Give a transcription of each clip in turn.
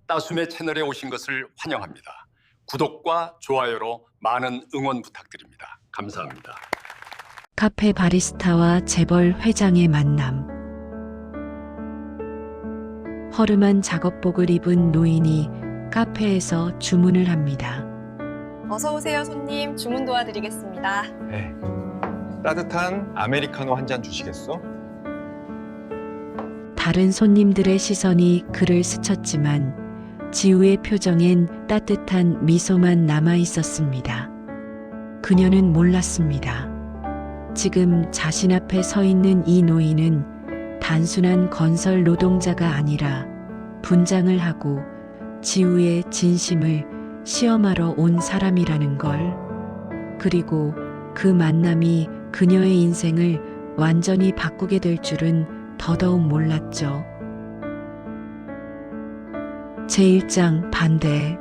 따숨의 채널에 오신 것을 환영합니다. 구독과 좋아요로 많은 응원 부탁드립니다. 감사합니다. 카페 바리스타와 재벌 회장의 만남. 허름한 작업복을 입은 노인이 카페에서 주문을 합니다. 어서 오세요, 손님. 주문 도와드리겠습니다. 네. 따뜻한 아메리카노 한 잔 주시겠어? 다른 손님들의 시선이 그를 스쳤지만 지우의 표정엔 따뜻한 미소만 남아 있었습니다. 그녀는 몰랐습니다. 지금 자신 앞에 서 있는 이 노인은 단순한 건설 노동자가 아니라 분장을 하고 지우의 진심을 시험하러 온 사람이라는 걸, 그리고 그 만남이 그녀의 인생을 완전히 바꾸게 될 줄은 더더욱 몰랐죠. 제1장 반대.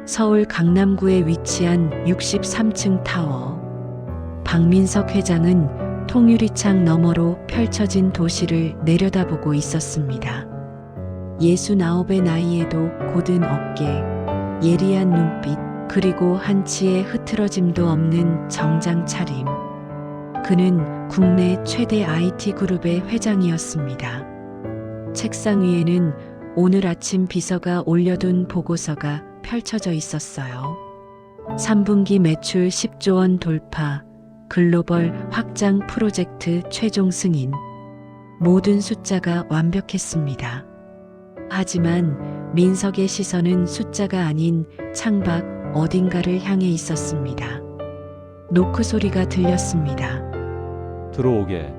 서울 강남구에 위치한 63층 타워. 박민석 회장은 통유리창 너머로 펼쳐진 도시를 내려다보고 있었습니다. 69의 나이에도 곧은 어깨, 예리한 눈빛, 그리고 한치의 흐트러짐도 없는 정장 차림. 그는 국내 최대 IT 그룹의 회장이었습니다. 책상 위에는 오늘 아침 비서가 올려둔 보고서가 펼쳐져 있었어요. 3분기 매출 10조 원 돌파, 글로벌 확장 프로젝트 최종 승인. 모든 숫자가 완벽했습니다. 하지만 민석의 시선은 숫자가 아닌 창밖 어딘가를 향해 있었습니다. 노크 소리가 들렸습니다. 들어오게.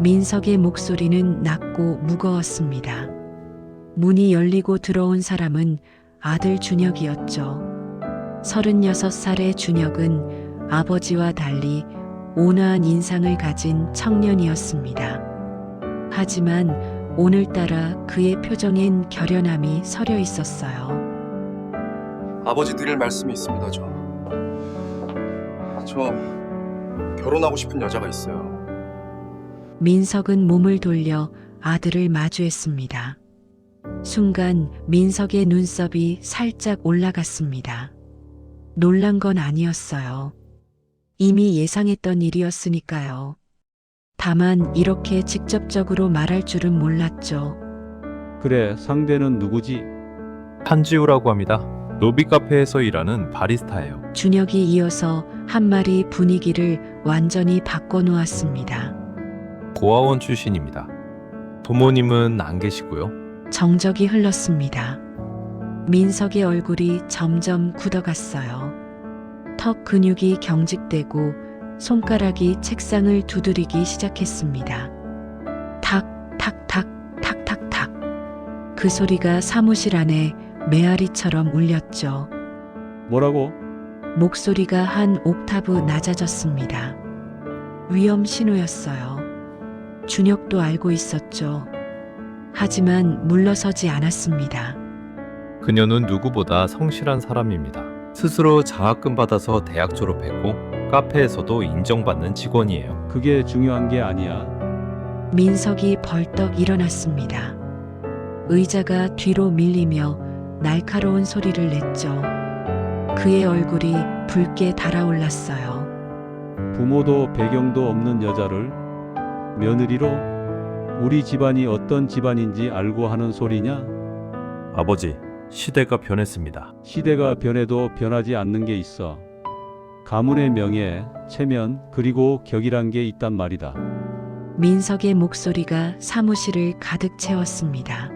민석의 목소리는 낮고 무거웠습니다. 문이 열리고 들어온 사람은 아들 준혁이었죠. 36살의 준혁은 아버지와 달리 온화한 인상을 가진 청년이었습니다. 하지만 오늘따라 그의 표정엔 결연함이 서려 있었어요. 아버지 드릴 말씀이 있습니다. 저 결혼하고 싶은 여자가 있어요. 민석은 몸을 돌려 아들을 마주했습니다. 순간 민석의 눈썹이 살짝 올라갔습니다. 놀란 건 아니었어요. 이미 예상했던 일이었으니까요. 다만 이렇게 직접적으로 말할 줄은 몰랐죠. 그래, 상대는 누구지? 한지우라고 합니다. 로비 카페에서 일하는 바리스타예요. 준혁이 이어서 한 말이 분위기를 완전히 바꿔놓았습니다. 고아원 출신입니다. 부모님은 안 계시고요. 정적이 흘렀습니다. 민석의 얼굴이 점점 굳어갔어요. 턱 근육이 경직되고 손가락이 책상을 두드리기 시작했습니다. 탁, 탁, 탁, 탁, 탁, 탁. 그 소리가 사무실 안에 메아리처럼 울렸죠. 뭐라고? 목소리가 한 옥타브 낮아졌습니다. 위험 신호였어요. 준혁도 알고 있었죠. 하지만 물러서지 않았습니다. 그녀는 누구보다 성실한 사람입니다. 스스로 장학금 받아서 대학 졸업했고 카페에서도 인정받는 직원이에요. 그게 중요한 게 아니야. 민석이 벌떡 일어났습니다. 의자가 뒤로 밀리며 날카로운 소리를 냈죠. 그의 얼굴이 붉게 달아올랐어요. 부모도 배경도 없는 여자를 며느리로? 우리 집안이 어떤 집안인지 알고 하는 소리냐? 아버지, 시대가 변했습니다. 시대가 변해도 변하지 않는 게 있어. 가문의 명예, 체면, 그리고 격이란 게 있단 말이다. 민석의 목소리가 사무실을 가득 채웠습니다.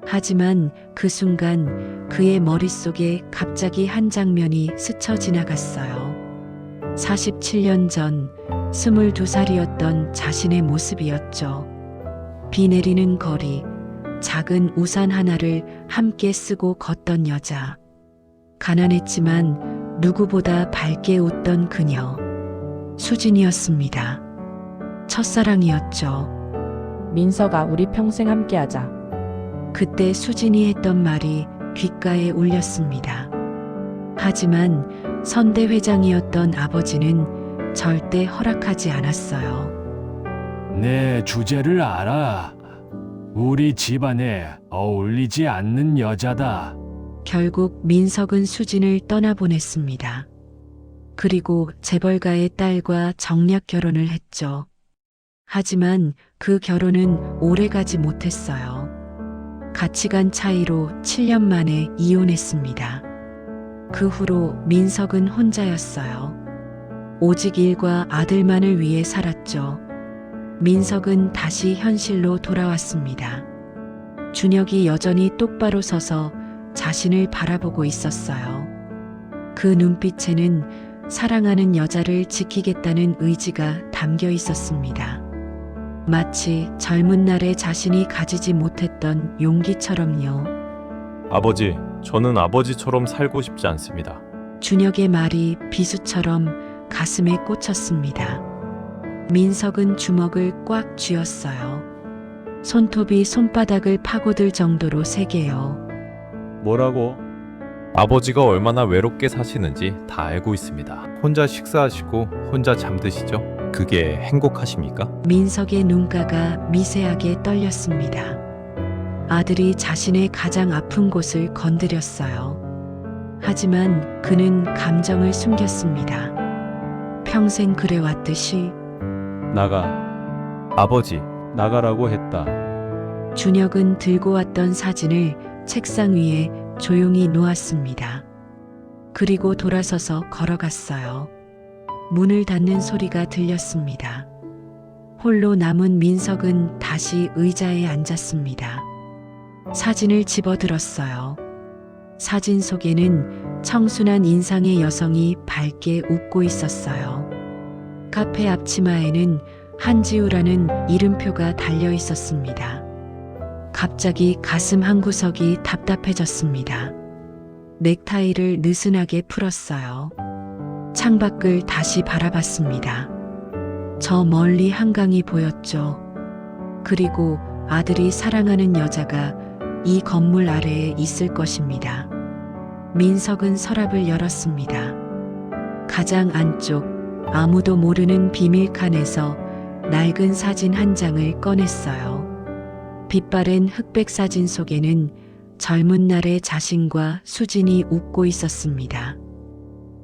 하지만 그 순간 그의 머릿속에 갑자기 한 장면이 스쳐 지나갔어요. 47년 전 22살이었던 자신의 모습이었죠. 비 내리는 거리, 작은 우산 하나를 함께 쓰고 걷던 여자. 가난했지만 누구보다 밝게 웃던 그녀. 수진이었습니다. 첫사랑이었죠. 민석아, 우리 평생 함께하자. 그때 수진이 했던 말이 귓가에 울렸습니다. 하지만 선대 회장이었던 아버지는 절대 허락하지 않았어요. 내 주제를 알아. 우리 집안에 어울리지 않는 여자다. 결국 민석은 수진을 떠나보냈습니다. 그리고 재벌가의 딸과 정략 결혼을 했죠. 하지만 그 결혼은 오래가지 못했어요. 가치관 차이로 7년 만에 이혼했습니다. 그 후로 민석은 혼자였어요. 오직 일과 아들만을 위해 살았죠. 민석은 다시 현실로 돌아왔습니다. 준혁이 여전히 똑바로 서서 자신을 바라보고 있었어요. 그 눈빛에는 사랑하는 여자를 지키겠다는 의지가 담겨 있었습니다. 마치 젊은 날에 자신이 가지지 못했던 용기처럼요. 아버지, 저는 아버지처럼 살고 싶지 않습니다. 준혁의 말이 비수처럼 가슴에 꽂혔습니다. 민석은 주먹을 꽉 쥐었어요. 손톱이 손바닥을 파고들 정도로 세게요. 뭐라고? 아버지가 얼마나 외롭게 사시는지 다 알고 있습니다. 혼자 식사하시고 혼자 잠드시죠? 그게 행복하십니까? 민석의 눈가가 미세하게 떨렸습니다. 아들이 자신의 가장 아픈 곳을 건드렸어요. 하지만 그는 감정을 숨겼습니다. 평생 그래왔듯이 나가. 아버지, 나가라고 했다. 준혁은 들고 왔던 사진을 책상 위에 조용히 놓았습니다. 그리고 돌아서서 걸어갔어요. 문을 닫는 소리가 들렸습니다. 홀로 남은 민석은 다시 의자에 앉았습니다. 사진을 집어들었어요. 사진 속에는 청순한 인상의 여성이 밝게 웃고 있었어요. 카페 앞치마에는 한지우라는 이름표가 달려 있었습니다. 갑자기 가슴 한구석이 답답해졌습니다. 넥타이를 느슨하게 풀었어요. 창밖을 다시 바라봤습니다. 저 멀리 한강이 보였죠. 그리고 아들이 사랑하는 여자가 이 건물 아래에 있을 것입니다. 민석은 서랍을 열었습니다. 가장 안쪽 아무도 모르는 비밀칸에서 낡은 사진 한 장을 꺼냈어요. 빛바랜 흑백 사진 속에는 젊은 날의 자신과 수진이 웃고 있었습니다.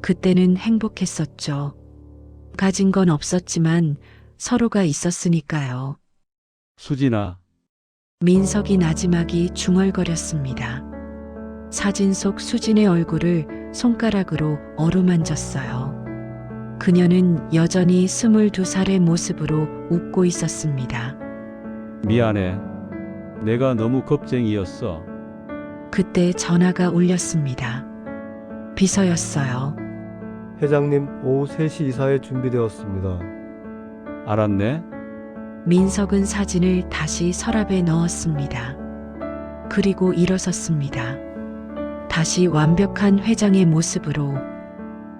그때는 행복했었죠. 가진 건 없었지만 서로가 있었으니까요. 수진아, 민석이 나지막이 중얼거렸습니다. 사진 속 수진의 얼굴을 손가락으로 어루만졌어요. 그녀는 여전히 22살의 모습으로 웃고 있었습니다. 미안해. 내가 너무 겁쟁이였어. 그때 전화가 울렸습니다. 비서였어요. 회장님, 오후 3시 이사에 준비되었습니다. 알았네. 민석은 사진을 다시 서랍에 넣었습니다. 그리고 일어섰습니다. 다시 완벽한 회장의 모습으로.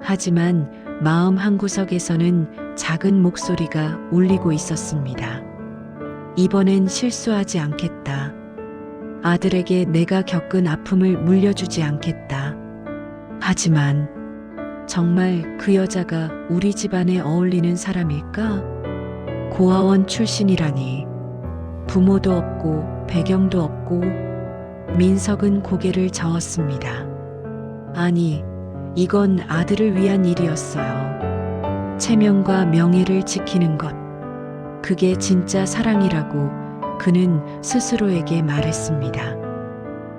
하지만 마음 한구석에서는 작은 목소리가 울리고 있었습니다. 이번엔 실수하지 않겠다. 아들에게 내가 겪은 아픔을 물려주지 않겠다. 하지만 정말 그 여자가 우리 집안에 어울리는 사람일까? 고아원 출신이라니. 부모도 없고 배경도 없고. 민석은 고개를 저었습니다. 아니, 이건 아들을 위한 일이었어요. 체면과 명예를 지키는 것. 그게 진짜 사랑이라고 그는 스스로에게 말했습니다.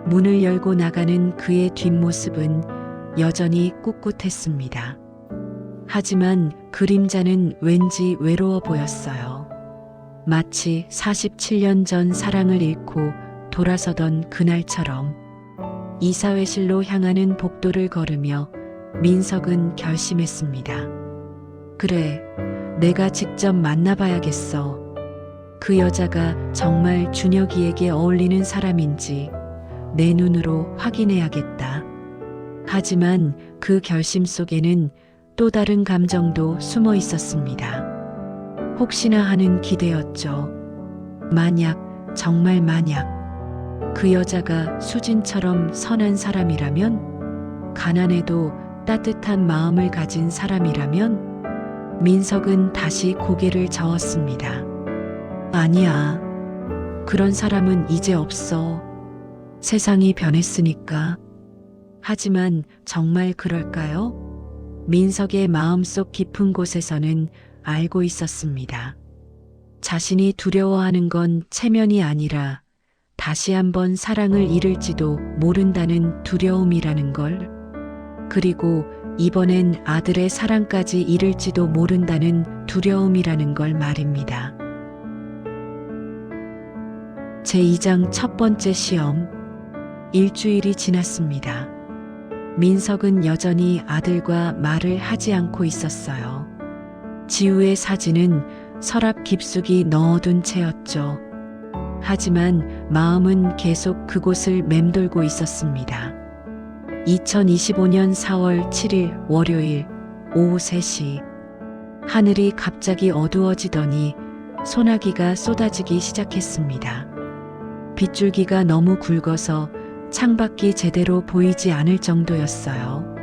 문을 열고 나가는 그의 뒷모습은 여전히 꿋꿋했습니다. 하지만 그림자는 왠지 외로워 보였어요. 마치 47년 전 사랑을 잃고 돌아서던 그날처럼. 이사회실로 향하는 복도를 걸으며 민석은 결심했습니다. 그래, 내가 직접 만나봐야겠어. 그 여자가 정말 준혁이에게 어울리는 사람인지 내 눈으로 확인해야겠다. 하지만 그 결심 속에는 또 다른 감정도 숨어 있었습니다. 혹시나 하는 기대였죠. 만약, 정말 만약 그 여자가 수진처럼 선한 사람이라면, 가난해도 따뜻한 마음을 가진 사람이라면, 민석은 다시 고개를 저었습니다. 아니야. 그런 사람은 이제 없어. 세상이 변했으니까. 하지만 정말 그럴까요? 민석의 마음속 깊은 곳에서는 알고 있었습니다. 자신이 두려워하는 건 체면이 아니라 다시 한번 사랑을 잃을지도 모른다는 두려움이라는 걸. 그리고 이번엔 아들의 사랑까지 잃을지도 모른다는 두려움이라는 걸 말입니다. 제2장 첫 번째 시험. 일주일이 지났습니다. 민석은 여전히 아들과 말을 하지 않고 있었어요. 지우의 사진은 서랍 깊숙이 넣어둔 채였죠. 하지만 마음은 계속 그곳을 맴돌고 있었습니다. 2025년 4월 7일 월요일 오후 3시. 하늘이 갑자기 어두워지더니 소나기가 쏟아지기 시작했습니다. 빗줄기가 너무 굵어서 창밖이 제대로 보이지 않을 정도였어요.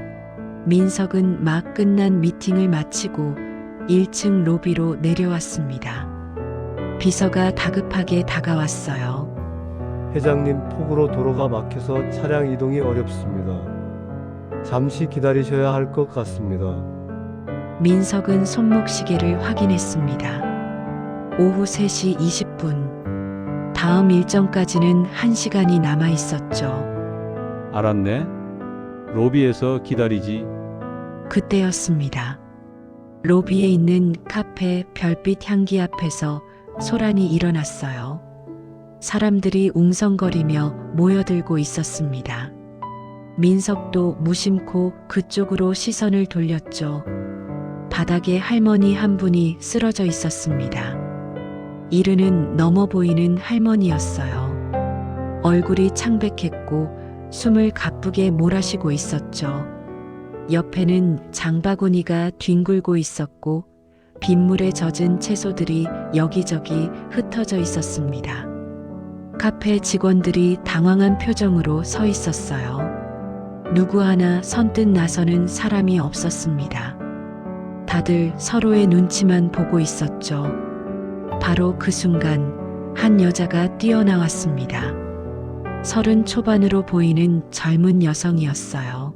민석은 막 끝난 미팅을 마치고 1층 로비로 내려왔습니다. 비서가 다급하게 다가왔어요. 회장님, 폭우로 도로가 막혀서 차량 이동이 어렵습니다. 잠시 기다리셔야 할 것 같습니다. 민석은 손목시계를 확인했습니다. 오후 3시 20분. 다음 일정까지는 1시간이 남아 있었죠. 알았네. 로비에서 기다리지. 그때였습니다. 로비에 있는 카페 별빛 향기 앞에서 소란이 일어났어요. 사람들이 웅성거리며 모여들고 있었습니다. 민석도 무심코 그쪽으로 시선을 돌렸죠. 바닥에 할머니 한 분이 쓰러져 있었습니다. 이르는 넘어 보이는 할머니였어요. 얼굴이 창백했고 숨을 가쁘게 몰아쉬고 있었죠. 옆에는 장바구니가 뒹굴고 있었고 빗물에 젖은 채소들이 여기저기 흩어져 있었습니다. 카페 직원들이 당황한 표정으로 서 있었어요. 누구 하나 선뜻 나서는 사람이 없었습니다. 다들 서로의 눈치만 보고 있었죠. 바로 그 순간 한 여자가 뛰어나왔습니다. 30 초반으로 보이는 젊은 여성이었어요.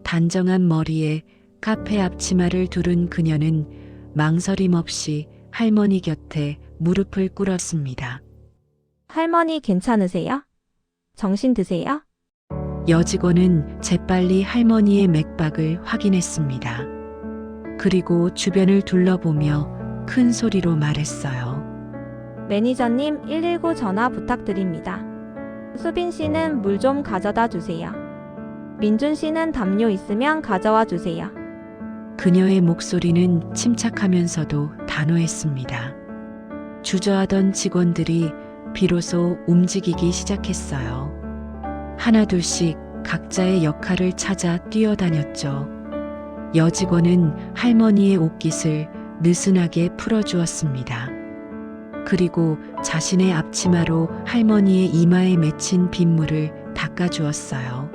단정한 머리에 카페 앞치마를 두른 그녀는 망설임 없이 할머니 곁에 무릎을 꿇었습니다. 할머니 괜찮으세요? 정신 드세요? 여직원은 재빨리 할머니의 맥박을 확인했습니다. 그리고 주변을 둘러보며 큰 소리로 말했어요. 매니저님 119 전화 부탁드립니다. 수빈 씨는 물 좀 가져다 주세요. 민준 씨는 담요 있으면 가져와 주세요. 그녀의 목소리는 침착하면서도 단호했습니다. 주저하던 직원들이 비로소 움직이기 시작했어요. 하나둘씩 각자의 역할을 찾아 뛰어다녔죠. 여직원은 할머니의 옷깃을 느슨하게 풀어주었습니다. 그리고 자신의 앞치마로 할머니의 이마에 맺힌 빗물을 닦아주었어요.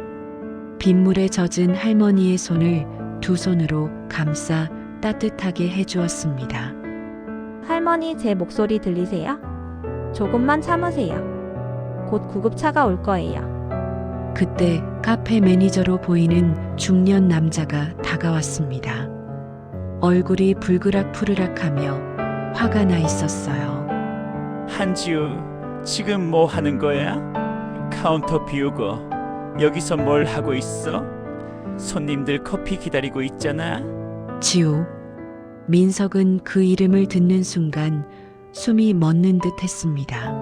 빗물에 젖은 할머니의 손을 두 손으로 감싸 따뜻하게 해주었습니다. 할머니 제 목소리 들리세요? 조금만 참으세요. 곧 구급차가 올 거예요. 그때 카페 매니저로 보이는 중년 남자가 다가왔습니다. 얼굴이 불그락푸르락하며 화가 나 있었어요. 한지우, 지금 뭐 하는 거야? 카운터 비우고 여기서 뭘 하고 있어? 손님들 커피 기다리고 있잖아. 지우. 민석은 그 이름을 듣는 순간 숨이 멎는 듯 했습니다.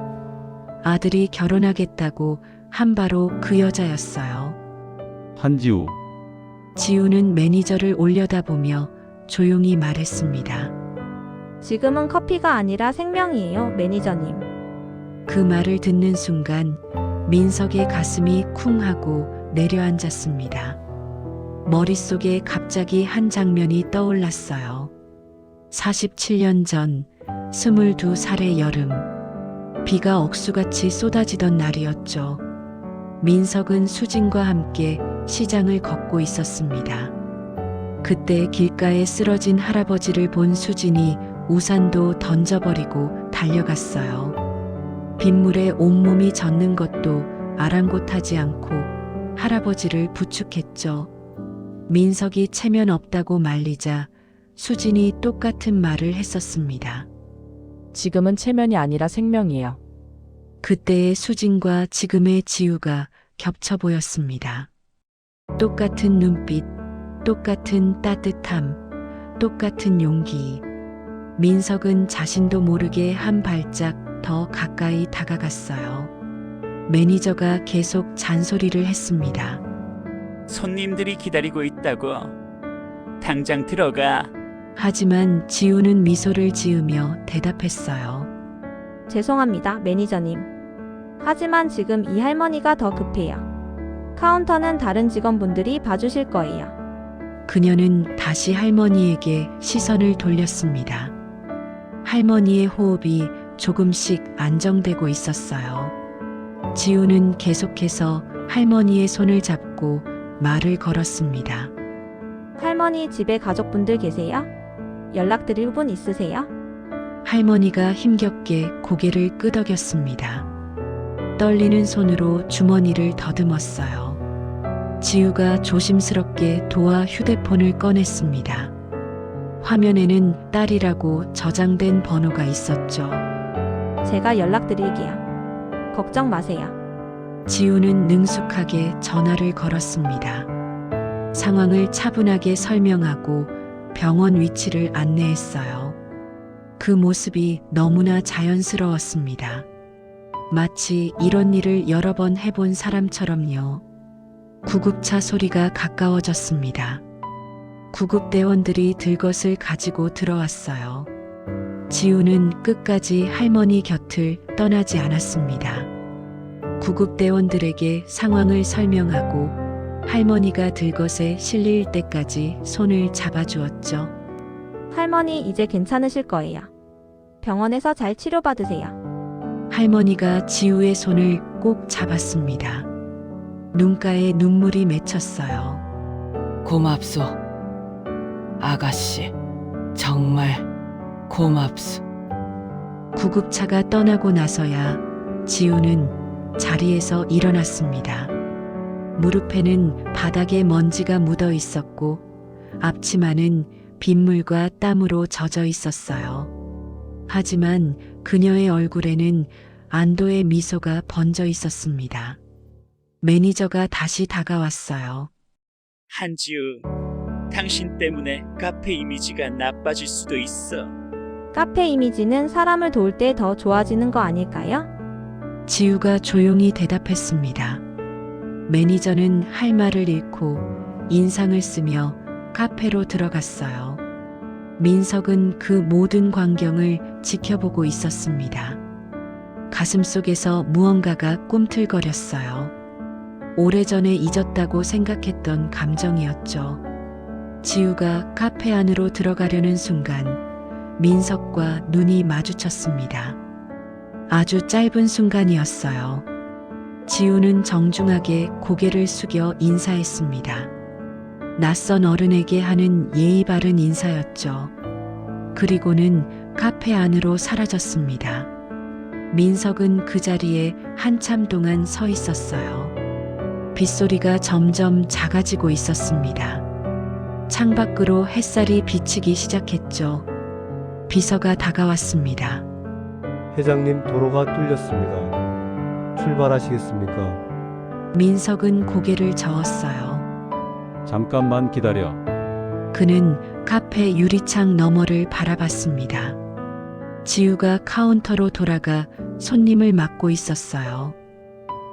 아들이 결혼하겠다고 한 바로 그 여자였어요. 한지우. 지우는 매니저를 올려다보며 조용히 말했습니다. 지금은 커피가 아니라 생명이에요, 매니저님. 그 말을 듣는 순간 민석의 가슴이 쿵 하고 내려앉았습니다. 머릿속에 갑자기 한 장면이 떠올랐어요. 47년 전 22살의 여름, 비가 억수같이 쏟아지던 날이었죠. 민석은 수진과 함께 시장을 걷고 있었습니다. 그때 길가에 쓰러진 할아버지를 본 수진이 우산도 던져버리고 달려갔어요. 빗물에 온몸이 젖는 것도 아랑곳하지 않고 할아버지를 부축했죠. 민석이 체면 없다고 말리자 수진이 똑같은 말을 했었습니다. 지금은 체면이 아니라 생명이에요. 그때의 수진과 지금의 지우가 겹쳐 보였습니다. 똑같은 눈빛, 똑같은 따뜻함, 똑같은 용기. 민석은 자신도 모르게 한 발짝 더 가까이 다가갔어요. 매니저가 계속 잔소리를 했습니다. 손님들이 기다리고 있다고. 당장 들어가. 하지만 지우는 미소를 지으며 대답했어요. 죄송합니다, 매니저님. 하지만 지금 이 할머니가 더 급해요. 카운터는 다른 직원분들이 봐주실 거예요. 그녀는 다시 할머니에게 시선을 돌렸습니다. 할머니의 호흡이 조금씩 안정되고 있었어요. 지우는 계속해서 할머니의 손을 잡고 말을 걸었습니다. 할머니 집에 가족분들 계세요? 연락드릴 분 있으세요? 할머니가 힘겹게 고개를 끄덕였습니다. 떨리는 손으로 주머니를 더듬었어요. 지우가 조심스럽게 도와 휴대폰을 꺼냈습니다. 화면에는 딸이라고 저장된 번호가 있었죠. 제가 연락드릴게요. 걱정 마세요. 지우는 능숙하게 전화를 걸었습니다. 상황을 차분하게 설명하고 병원 위치를 안내했어요. 그 모습이 너무나 자연스러웠습니다. 마치 이런 일을 여러 번 해본 사람처럼요. 구급차 소리가 가까워졌습니다. 구급대원들이 들것을 가지고 들어왔어요. 지우는 끝까지 할머니 곁을 떠나지 않았습니다. 구급대원들에게 상황을 설명하고 할머니가 들것에 실릴 때까지 손을 잡아주었죠. 할머니 이제 괜찮으실 거예요. 병원에서 잘 치료받으세요. 할머니가 지우의 손을 꼭 잡았습니다. 눈가에 눈물이 맺혔어요. 고맙소. 아가씨, 정말 고맙소. 구급차가 떠나고 나서야 지우는 자리에서 일어났습니다. 무릎에는 바닥에 먼지가 묻어 있었고 앞치마는 빗물과 땀으로 젖어 있었어요. 하지만 그녀의 얼굴에는 안도의 미소가 번져 있었습니다. 매니저가 다시 다가왔어요. 한지우, 당신 때문에 카페 이미지가 나빠질 수도 있어. 카페 이미지는 사람을 도울 때 더 좋아지는 거 아닐까요? 지우가 조용히 대답했습니다. 매니저는 할 말을 잃고 인상을 쓰며 카페로 들어갔어요. 민석은 그 모든 광경을 지켜보고 있었습니다. 가슴속에서 무언가가 꿈틀거렸어요. 오래전에 잊었다고 생각했던 감정이었죠. 지우가 카페 안으로 들어가려는 순간 민석과 눈이 마주쳤습니다. 아주 짧은 순간이었어요. 지우는 정중하게 고개를 숙여 인사했습니다. 낯선 어른에게 하는 예의 바른 인사였죠. 그리고는 카페 안으로 사라졌습니다. 민석은 그 자리에 한참 동안 서 있었어요. 빗소리가 점점 작아지고 있었습니다. 창밖으로 햇살이 비치기 시작했죠. 비서가 다가왔습니다. 회장님 도로가 뚫렸습니다. 출발하시겠습니까? 민석은 고개를 저었어요. 잠깐만 기다려. 그는 카페 유리창 너머를 바라봤습니다. 지우가 카운터로 돌아가 손님을 맞고 있었어요.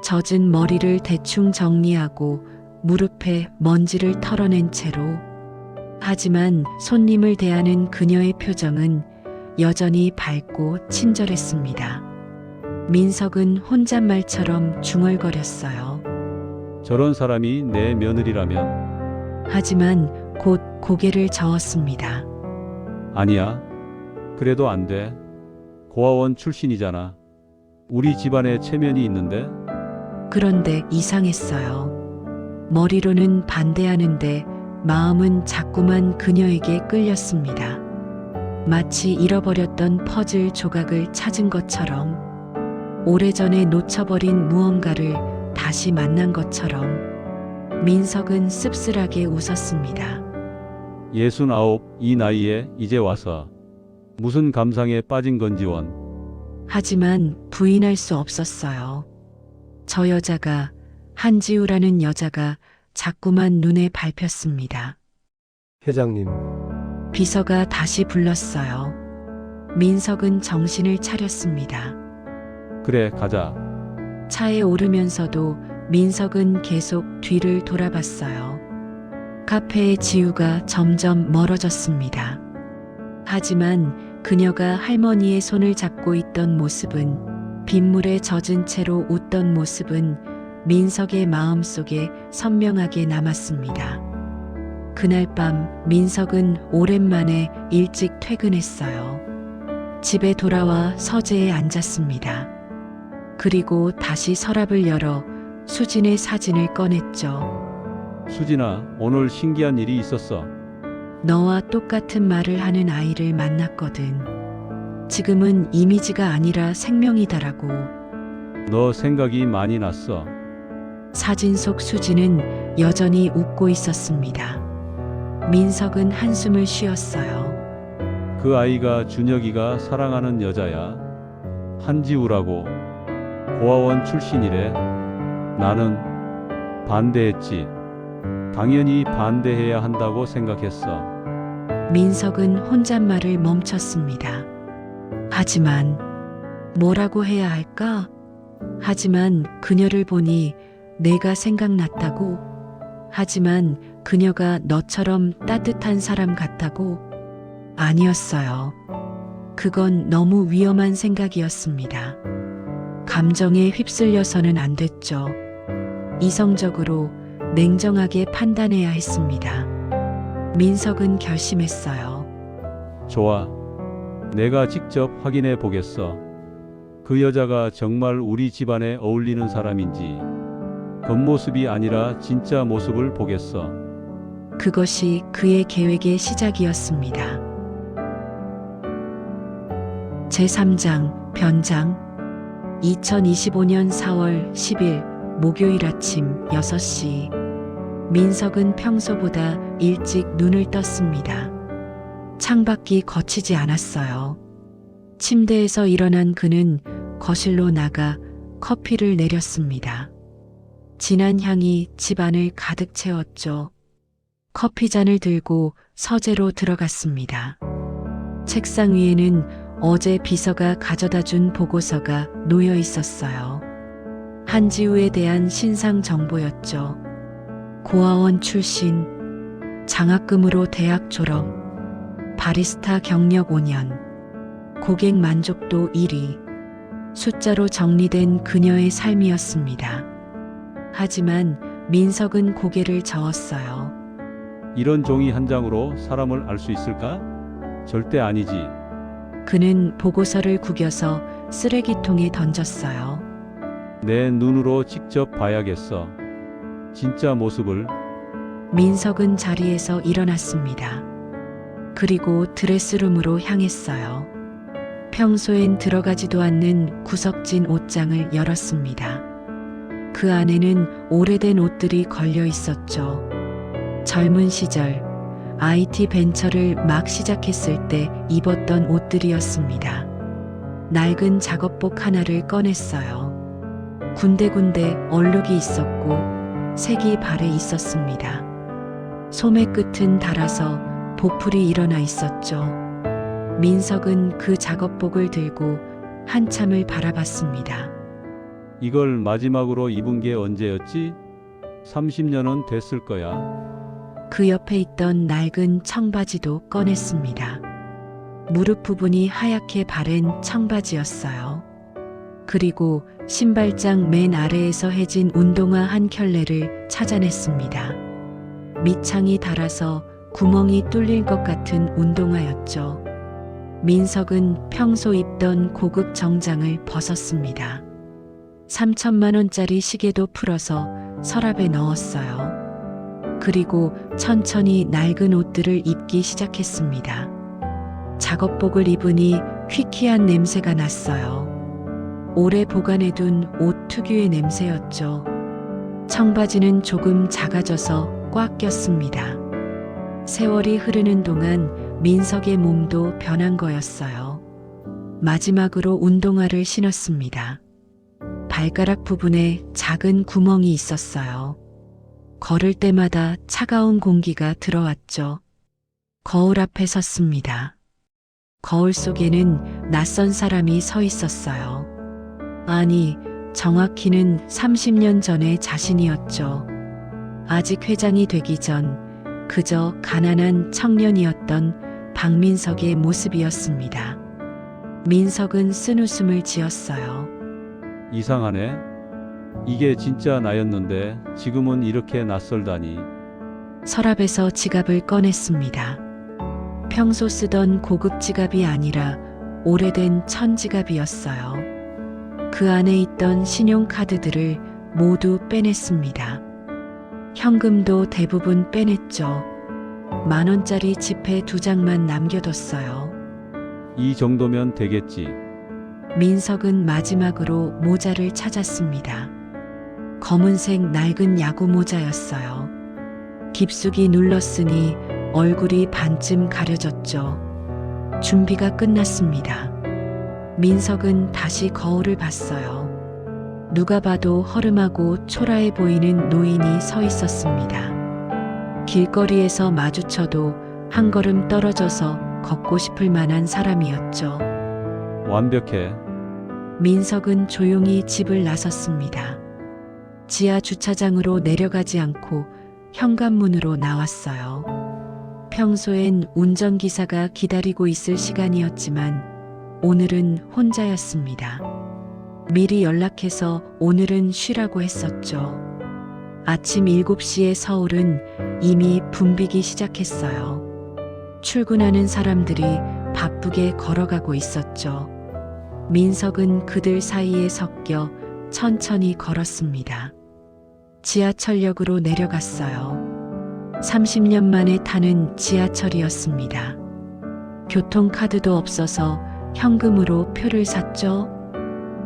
젖은 머리를 대충 정리하고 무릎에 먼지를 털어낸 채로. 하지만 손님을 대하는 그녀의 표정은 여전히 밝고 친절했습니다. 민석은 혼잣말처럼 중얼거렸어요. 저런 사람이 내 며느리라면. 하지만 곧 고개를 저었습니다. 아니야. 그래도 안 돼. 고아원 출신이잖아. 우리 집안에 체면이 있는데. 그런데 이상했어요. 머리로는 반대하는데 마음은 자꾸만 그녀에게 끌렸습니다. 마치 잃어버렸던 퍼즐 조각을 찾은 것처럼. 오래전에 놓쳐버린 무언가를 다시 만난 것처럼 민석은 씁쓸하게 웃었습니다. 69 이 나이에 이제 와서 무슨 감상에 빠진 건지 원. 하지만 부인할 수 없었어요. 저 여자가, 한지우라는 여자가 자꾸만 눈에 밟혔습니다. 회장님, 비서가 다시 불렀어요. 민석은 정신을 차렸습니다. 그래, 가자. 차에 오르면서도 민석은 계속 뒤를 돌아봤어요. 카페의 지우가 점점 멀어졌습니다. 하지만 그녀가 할머니의 손을 잡고 있던 모습은, 빗물에 젖은 채로 웃던 모습은 민석의 마음속에 선명하게 남았습니다. 그날 밤 민석은 오랜만에 일찍 퇴근했어요. 집에 돌아와 서재에 앉았습니다. 그리고 다시 서랍을 열어 수진의 사진을 꺼냈죠. 수진아, 오늘 신기한 일이 있었어. 너와 똑같은 말을 하는 아이를 만났거든. 지금은 이미지가 아니라 생명이다라고. 너 생각이 많이 났어. 사진 속 수진은 여전히 웃고 있었습니다. 민석은 한숨을 쉬었어요. 그 아이가 준혁이가 사랑하는 여자야. 한지우라고. 고아원 출신이래. 나는 반대했지. 당연히 반대해야 한다고 생각했어. 민석은 혼잣말을 멈췄습니다. 하지만 뭐라고 해야 할까? 하지만 그녀를 보니 내가 생각났다고. 하지만 그녀가 너처럼 따뜻한 사람 같다고. 아니었어요. 그건 너무 위험한 생각이었습니다. 감정에 휩쓸려서는 안 됐죠. 이성적으로 냉정하게 판단해야 했습니다. 민석은 결심했어요. 좋아. 내가 직접 확인해 보겠어. 그 여자가 정말 우리 집안에 어울리는 사람인지, 겉모습이 아니라 진짜 모습을 보겠어. 그것이 그의 계획의 시작이었습니다. 제3장 변장. 2025년 4월 10일 목요일 아침 6시. 민석은 평소보다 일찍 눈을 떴습니다. 창밖이 거치지 않았어요. 침대에서 일어난 그는 거실로 나가 커피를 내렸습니다. 진한 향이 집안을 가득 채웠죠. 커피잔을 들고 서재로 들어갔습니다. 책상 위에는 어제 비서가 가져다 준 보고서가 놓여 있었어요. 한지우에 대한 신상 정보였죠. 고아원 출신, 장학금으로 대학 졸업, 바리스타 경력 5년, 고객 만족도 1위, 숫자로 정리된 그녀의 삶이었습니다. 하지만 민석은 고개를 저었어요. 이런 종이 한 장으로 사람을 알 수 있을까? 절대 아니지. 그는 보고서를 구겨서 쓰레기통에 던졌어요. 내 눈으로 직접 봐야겠어. 진짜 모습을. 민석은 자리에서 일어났습니다. 그리고 드레스룸으로 향했어요. 평소엔 들어가지도 않는 구석진 옷장을 열었습니다. 그 안에는 오래된 옷들이 걸려 있었죠. 젊은 시절 IT 벤처를 막 시작했을 때 입었던 옷들이었습니다. 낡은 작업복 하나를 꺼냈어요. 군데군데 얼룩이 있었고 색이 발에 있었습니다. 소매 끝은 닳아서 보풀이 일어나 있었죠. 민석은 그 작업복을 들고 한참을 바라봤습니다. 이걸 마지막으로 입은 게 언제였지? 30년은 됐을 거야. 그 옆에 있던 낡은 청바지도 꺼냈습니다. 무릎 부분이 하얗게 바랜 청바지였어요. 그리고 신발장 맨 아래에서 해진 운동화 한 켤레를 찾아냈습니다. 밑창이 닳아서 구멍이 뚫릴 것 같은 운동화였죠. 민석은 평소 입던 고급 정장을 벗었습니다. 3천만 원짜리 시계도 풀어서 서랍에 넣었어요. 그리고 천천히 낡은 옷들을 입기 시작했습니다. 작업복을 입으니 퀴퀴한 냄새가 났어요. 오래 보관해둔 옷 특유의 냄새였죠. 청바지는 조금 작아져서 꽉 꼈습니다. 세월이 흐르는 동안 민석의 몸도 변한 거였어요. 마지막으로 운동화를 신었습니다. 발가락 부분에 작은 구멍이 있었어요. 걸을 때마다 차가운 공기가 들어왔죠. 거울 앞에 섰습니다. 거울 속에는 낯선 사람이 서 있었어요. 아니, 정확히는 30년 전의 자신이었죠. 아직 회장이 되기 전 그저 가난한 청년이었던 박민석의 모습이었습니다. 민석은 쓴웃음을 지었어요. 이상하네. 이게 진짜 나였는데 지금은 이렇게 낯설다니. 서랍에서 지갑을 꺼냈습니다. 평소 쓰던 고급 지갑이 아니라 오래된 천지갑이었어요. 그 안에 있던 신용카드들을 모두 빼냈습니다. 현금도 대부분 빼냈죠. 10,000원짜리 지폐 2장만 남겨뒀어요. 이 정도면 되겠지. 민석은 마지막으로 모자를 찾았습니다. 검은색 낡은 야구 모자였어요. 깊숙이 눌렀으니 얼굴이 반쯤 가려졌죠. 준비가 끝났습니다. 민석은 다시 거울을 봤어요. 누가 봐도 허름하고 초라해 보이는 노인이 서 있었습니다. 길거리에서 마주쳐도 한 걸음 떨어져서 걷고 싶을 만한 사람이었죠. 완벽해. 민석은 조용히 집을 나섰습니다. 지하 주차장으로 내려가지 않고 현관문으로 나왔어요. 평소엔 운전기사가 기다리고 있을 시간이었지만 오늘은 혼자였습니다. 미리 연락해서 오늘은 쉬라고 했었죠. 아침 7시에 서울은 이미 붐비기 시작했어요. 출근하는 사람들이 바쁘게 걸어가고 있었죠. 민석은 그들 사이에 섞여 천천히 걸었습니다. 지하철역으로 내려갔어요. 30년 만에 타는 지하철이었습니다. 교통카드도 없어서 현금으로 표를 샀죠.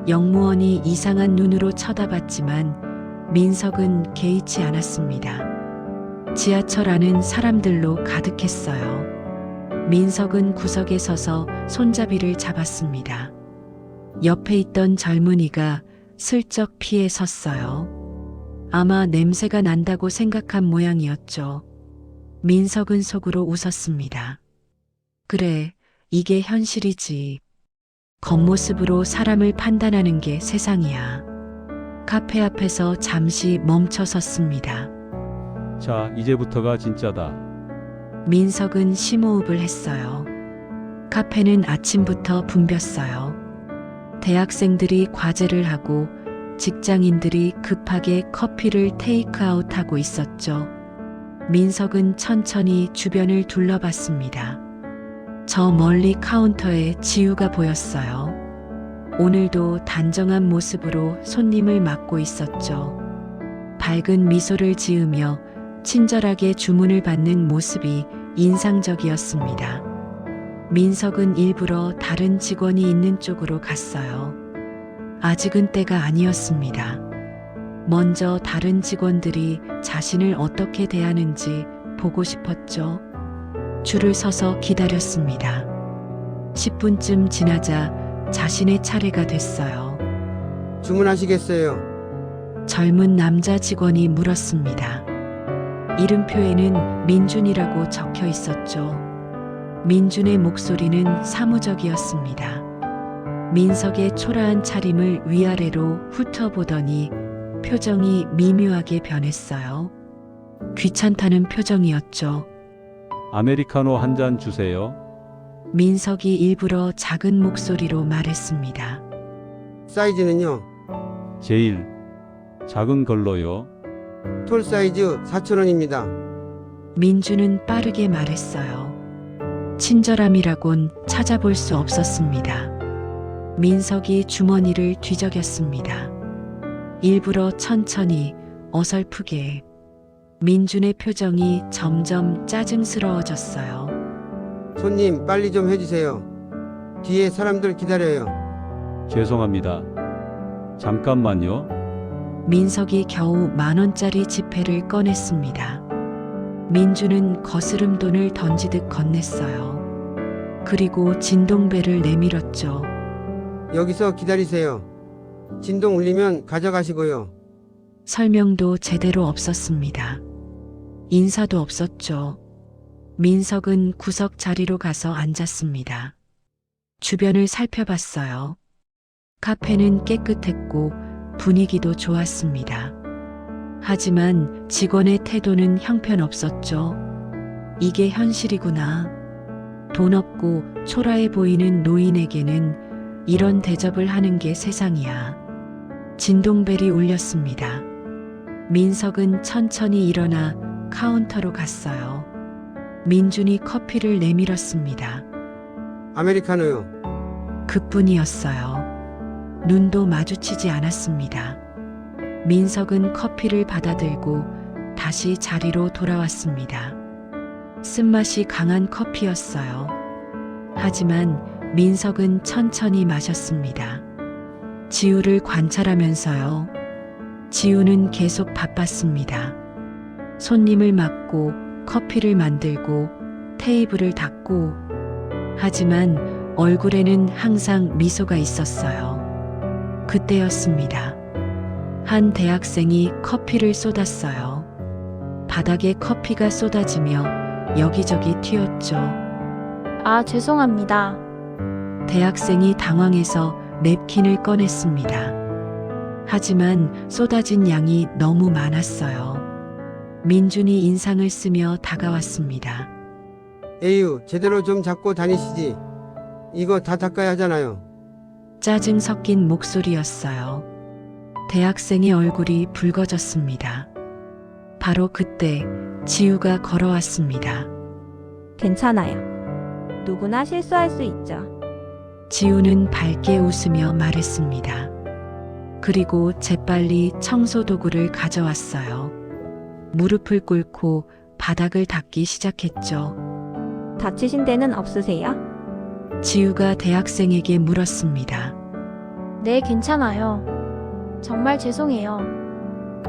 영무원이 이상한 눈으로 쳐다봤지만 민석은 개의치 않았습니다. 지하철 안은 사람들로 가득했어요. 민석은 구석에 서서 손잡이를 잡았습니다. 옆에 있던 젊은이가 슬쩍 피해 섰어요. 아마 냄새가 난다고 생각한 모양이었죠. 민석은 속으로 웃었습니다. 그래, 이게 현실이지. 겉모습으로 사람을 판단하는 게 세상이야. 카페 앞에서 잠시 멈춰 섰습니다. 자, 이제부터가 진짜다. 민석은 심호흡을 했어요. 카페는 아침부터 붐볐어요. 대학생들이 과제를 하고 직장인들이 급하게 커피를 테이크아웃하고 있었죠. 민석은 천천히 주변을 둘러봤습니다. 저 멀리 카운터에 지우가 보였어요. 오늘도 단정한 모습으로 손님을 맞고 있었죠. 밝은 미소를 지으며 친절하게 주문을 받는 모습이 인상적이었습니다. 민석은 일부러 다른 직원이 있는 쪽으로 갔어요. 아직은 때가 아니었습니다. 먼저 다른 직원들이 자신을 어떻게 대하는지 보고 싶었죠. 줄을 서서 기다렸습니다. 10분쯤 지나자 자신의 차례가 됐어요. 주문하시겠어요? 젊은 남자 직원이 물었습니다. 이름표에는 민준이라고 적혀 있었죠. 민준의 목소리는 사무적이었습니다. 민석의 초라한 차림을 위아래로 훑어보더니 표정이 미묘하게 변했어요. 귀찮다는 표정이었죠. 아메리카노 한 잔 주세요. 민석이 일부러 작은 목소리로 말했습니다. 사이즈는요? 제일 작은 걸로요. 톨 사이즈 4,000원입니다. 민주는 빠르게 말했어요. 친절함이라곤 찾아볼 수 없었습니다. 민석이 주머니를 뒤적였습니다. 일부러 천천히 어설프게. 민준의 표정이 점점 짜증스러워졌어요. 손님, 빨리 좀 해주세요. 뒤에 사람들 기다려요. 죄송합니다. 잠깐만요. 민석이 겨우 10,000원짜리 지폐를 꺼냈습니다. 민주는 거스름 돈을 던지듯 건넸어요. 그리고 진동벨을 내밀었죠. 여기서 기다리세요. 진동 울리면 가져가시고요. 설명도 제대로 없었습니다. 인사도 없었죠. 민석은 구석 자리로 가서 앉았습니다. 주변을 살펴봤어요. 카페는 깨끗했고 분위기도 좋았습니다. 하지만 직원의 태도는 형편없었죠. 이게 현실이구나. 돈 없고 초라해 보이는 노인에게는 이런 대접을 하는 게 세상이야. 진동벨이 울렸습니다. 민석은 천천히 일어나 카운터로 갔어요. 민준이 커피를 내밀었습니다. 아메리카노요. 그뿐이었어요. 눈도 마주치지 않았습니다. 민석은 커피를 받아들고 다시 자리로 돌아왔습니다. 쓴맛이 강한 커피였어요. 하지만 민석은 천천히 마셨습니다. 지우를 관찰하면서요. 지우는 계속 바빴습니다. 손님을 맞고 커피를 만들고 테이블을 닦고, 하지만 얼굴에는 항상 미소가 있었어요. 그때였습니다. 한 대학생이 커피를 쏟았어요. 바닥에 커피가 쏟아지며 여기저기 튀었죠. 아, 죄송합니다. 대학생이 당황해서 냅킨을 꺼냈습니다. 하지만 쏟아진 양이 너무 많았어요. 민준이 인상을 쓰며 다가왔습니다. 에휴, 제대로 좀 잡고 다니시지. 이거 다 닦아야 하잖아요. 짜증 섞인 목소리였어요. 대학생의 얼굴이 붉어졌습니다. 바로 그때 지우가 걸어왔습니다. 괜찮아요. 누구나 실수할 수 있죠. 지우는 밝게 웃으며 말했습니다. 그리고 재빨리 청소 도구를 가져왔어요. 무릎을 꿇고 바닥을 닦기 시작했죠. 다치신 데는 없으세요? 지우가 대학생에게 물었습니다. 네, 괜찮아요. 정말 죄송해요.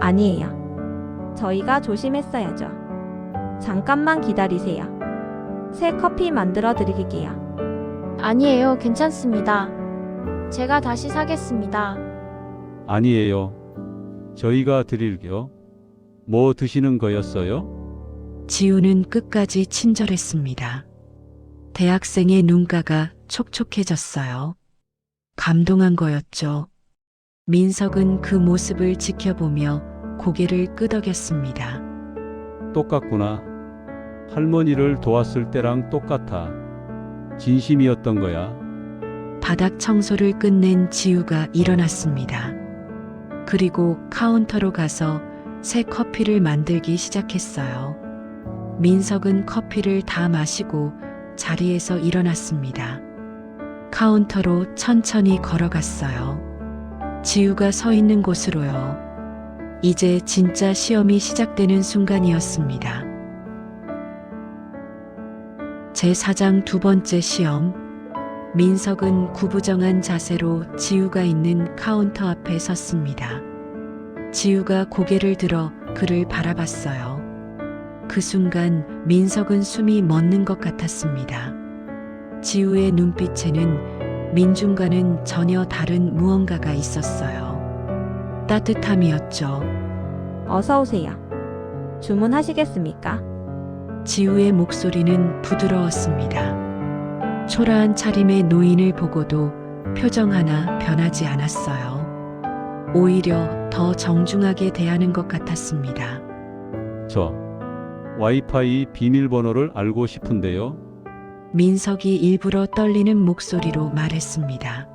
아니에요. 저희가 조심했어야죠. 잠깐만 기다리세요. 새 커피 만들어 드릴게요. 아니에요, 괜찮습니다. 제가 다시 사겠습니다. 아니에요. 저희가 드릴게요. 뭐 드시는 거였어요? 지우는 끝까지 친절했습니다. 대학생의 눈가가 촉촉해졌어요. 감동한 거였죠. 민석은 그 모습을 지켜보며 고개를 끄덕였습니다. 똑같구나. 할머니를 도왔을 때랑 똑같아. 진심이었던 거야. 바닥 청소를 끝낸 지우가 일어났습니다. 그리고 카운터로 가서 새 커피를 만들기 시작했어요. 민석은 커피를 다 마시고 자리에서 일어났습니다. 카운터로 천천히 걸어갔어요. 지우가 서 있는 곳으로요. 이제 진짜 시험이 시작되는 순간이었습니다. 제4장 두 번째 시험. 민석은 구부정한 자세로 지우가 있는 카운터 앞에 섰습니다. 지우가 고개를 들어 그를 바라봤어요. 그 순간 민석은 숨이 멎는 것 같았습니다. 지우의 눈빛에는 민준과는 전혀 다른 무언가가 있었어요. 따뜻함이었죠. 어서 오세요. 주문하시겠습니까? 지우의 목소리는 부드러웠습니다. 초라한 차림의 노인을 보고도 표정 하나 변하지 않았어요. 오히려 더 정중하게 대하는 것 같았습니다. 저 와이파이 비밀번호를 알고 싶은데요. 민석이 일부러 떨리는 목소리로 말했습니다.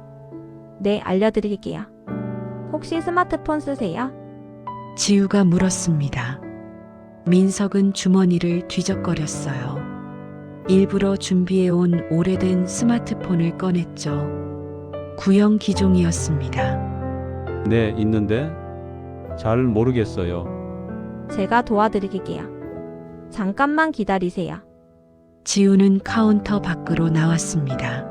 네, 알려드릴게요. 혹시 스마트폰 쓰세요? 지우가 물었습니다. 민석은 주머니를 뒤적거렸어요. 일부러 준비해온 오래된 스마트폰을 꺼냈죠. 구형 기종이었습니다. 네, 있는데 잘 모르겠어요. 제가 도와드릴게요. 잠깐만 기다리세요. 지우는 카운터 밖으로 나왔습니다.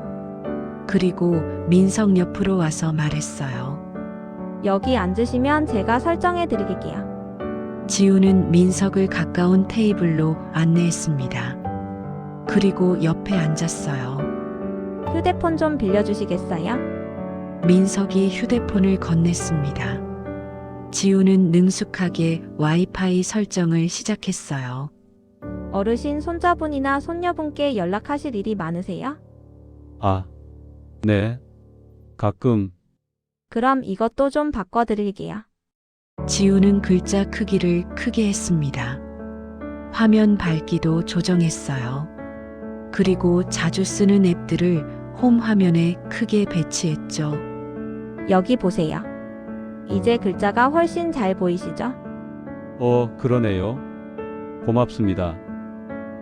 그리고 민석 옆으로 와서 말했어요. 여기 앉으시면 제가 설정해 드릴게요. 지우는 민석을 가까운 테이블로 안내했습니다. 그리고 옆에 앉았어요. 휴대폰 좀 빌려주시겠어요? 민석이 휴대폰을 건넸습니다. 지우는 능숙하게 와이파이 설정을 시작했어요. 어르신 손자분이나 손녀분께 연락하실 일이 많으세요? 아, 네. 가끔. 그럼 이것도 좀 바꿔드릴게요. 지우는 글자 크기를 크게 했습니다. 화면 밝기도 조정했어요. 그리고 자주 쓰는 앱들을 홈 화면에 크게 배치했죠. 여기 보세요. 이제 글자가 훨씬 잘 보이시죠? 그러네요. 고맙습니다.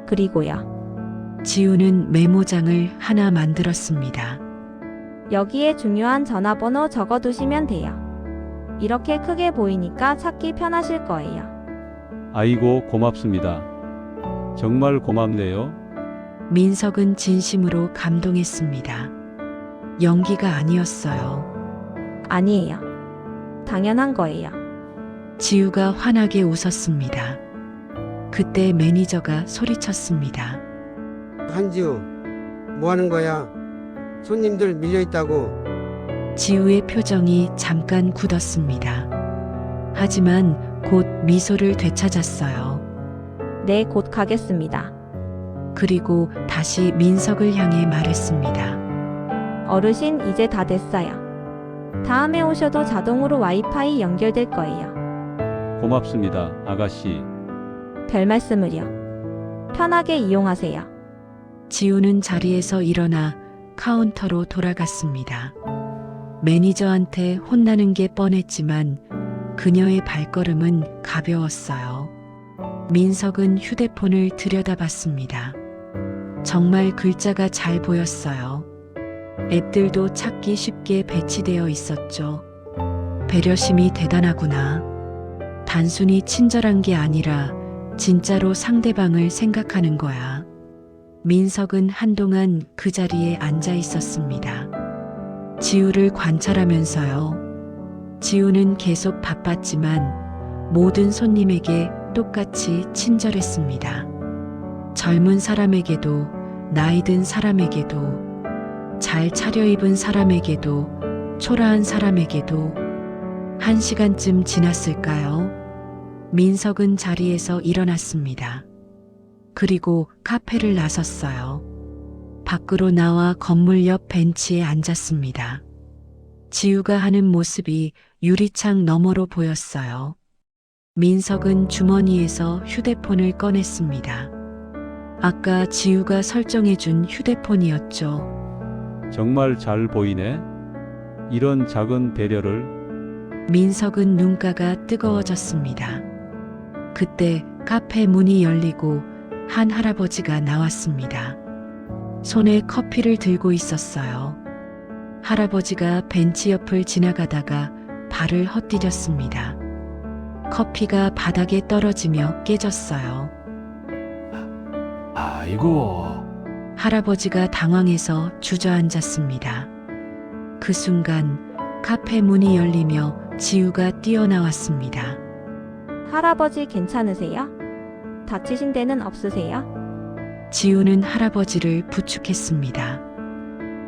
그리고요. 지우는 메모장을 하나 만들었습니다. 여기에 중요한 전화번호 적어두시면 돼요. 이렇게 크게 보이니까 찾기 편하실 거예요. 아이고, 고맙습니다. 정말 고맙네요. 민석은 진심으로 감동했습니다. 연기가 아니었어요. 아니에요. 당연한 거예요. 지우가 환하게 웃었습니다. 그때 매니저가 소리쳤습니다. 한지우, 뭐 하는 거야? 손님들 밀려있다고. 지우의 표정이 잠깐 굳었습니다. 하지만 곧 미소를 되찾았어요. 네, 곧 가겠습니다. 그리고 다시 민석을 향해 말했습니다. 어르신, 이제 다 됐어요. 다음에 오셔도 자동으로 와이파이 연결될 거예요. 고맙습니다, 아가씨. 별 말씀을요. 편하게 이용하세요. 지우는 자리에서 일어나 카운터로 돌아갔습니다. 매니저한테 혼나는 게 뻔했지만 그녀의 발걸음은 가벼웠어요. 민석은 휴대폰을 들여다봤습니다. 정말 글자가 잘 보였어요. 앱들도 찾기 쉽게 배치되어 있었죠. 배려심이 대단하구나. 단순히 친절한 게 아니라 진짜로 상대방을 생각하는 거야. 민석은 한동안 그 자리에 앉아 있었습니다. 지우를 관찰하면서요. 지우는 계속 바빴지만 모든 손님에게 똑같이 친절했습니다. 젊은 사람에게도, 나이 든 사람에게도, 잘 차려입은 사람에게도, 초라한 사람에게도. 1시간쯤 지났을까요? 민석은 자리에서 일어났습니다. 그리고 카페를 나섰어요. 밖으로 나와 건물 옆 벤치에 앉았습니다. 지우가 하는 모습이 유리창 너머로 보였어요. 민석은 주머니에서 휴대폰을 꺼냈습니다. 아까 지우가 설정해준 휴대폰이었죠. 정말 잘 보이네. 이런 작은 배려를. 민석은 눈가가 뜨거워졌습니다. 그때 카페 문이 열리고 한 할아버지가 나왔습니다. 손에 커피를 들고 있었어요. 할아버지가 벤치 옆을 지나가다가 발을 헛디뎠습니다. 커피가 바닥에 떨어지며 깨졌어요. 아이고. 할아버지가 당황해서 주저앉았습니다. 그 순간 카페 문이 열리며 지우가 뛰어나왔습니다. 할아버지 괜찮으세요? 다치신 데는 없으세요? 지우는 할아버지를 부축했습니다.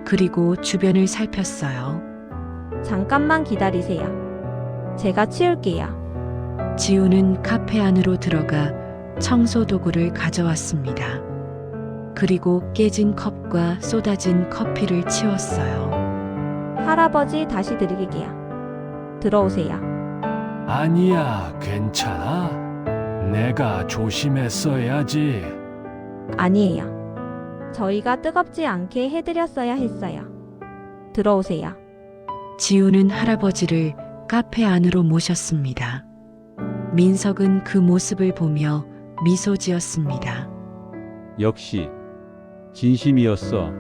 그리고 주변을 살폈어요. 잠깐만 기다리세요. 제가 치울게요. 지우는 카페 안으로 들어가 청소 도구를 가져왔습니다. 그리고 깨진 컵과 쏟아진 커피를 치웠어요. 할아버지 다시 드릴게요. 들어오세요. 아니야, 괜찮아. 내가 조심했어야지. 아니에요. 저희가 뜨겁지 않게 해드렸어야 했어요. 들어오세요. 지우는 할아버지를 카페 안으로 모셨습니다. 민석은 그 모습을 보며 미소 지었습니다. 역시 진심이었어.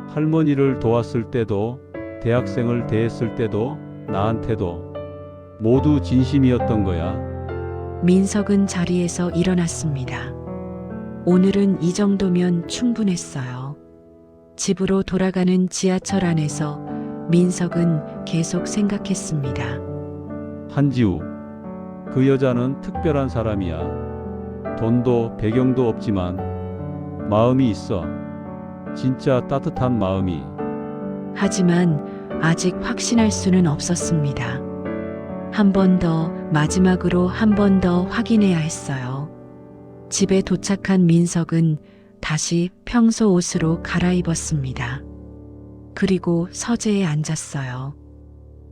할머니를 도왔을 때도, 대학생을 대했을 때도, 나한테도 모두 진심이었던 거야. 민석은 자리에서 일어났습니다. 오늘은 이 정도면 충분했어요. 집으로 돌아가는 지하철 안에서 민석은 계속 생각했습니다. 한지우, 그 여자는 특별한 사람이야. 돈도 배경도 없지만 마음이 있어. 진짜 따뜻한 마음이. 하지만 아직 확신할 수는 없었습니다. 한 번 더, 마지막으로 한 번 더 확인해야 했어요. 집에 도착한 민석은 다시 평소 옷으로 갈아입었습니다. 그리고 서재에 앉았어요.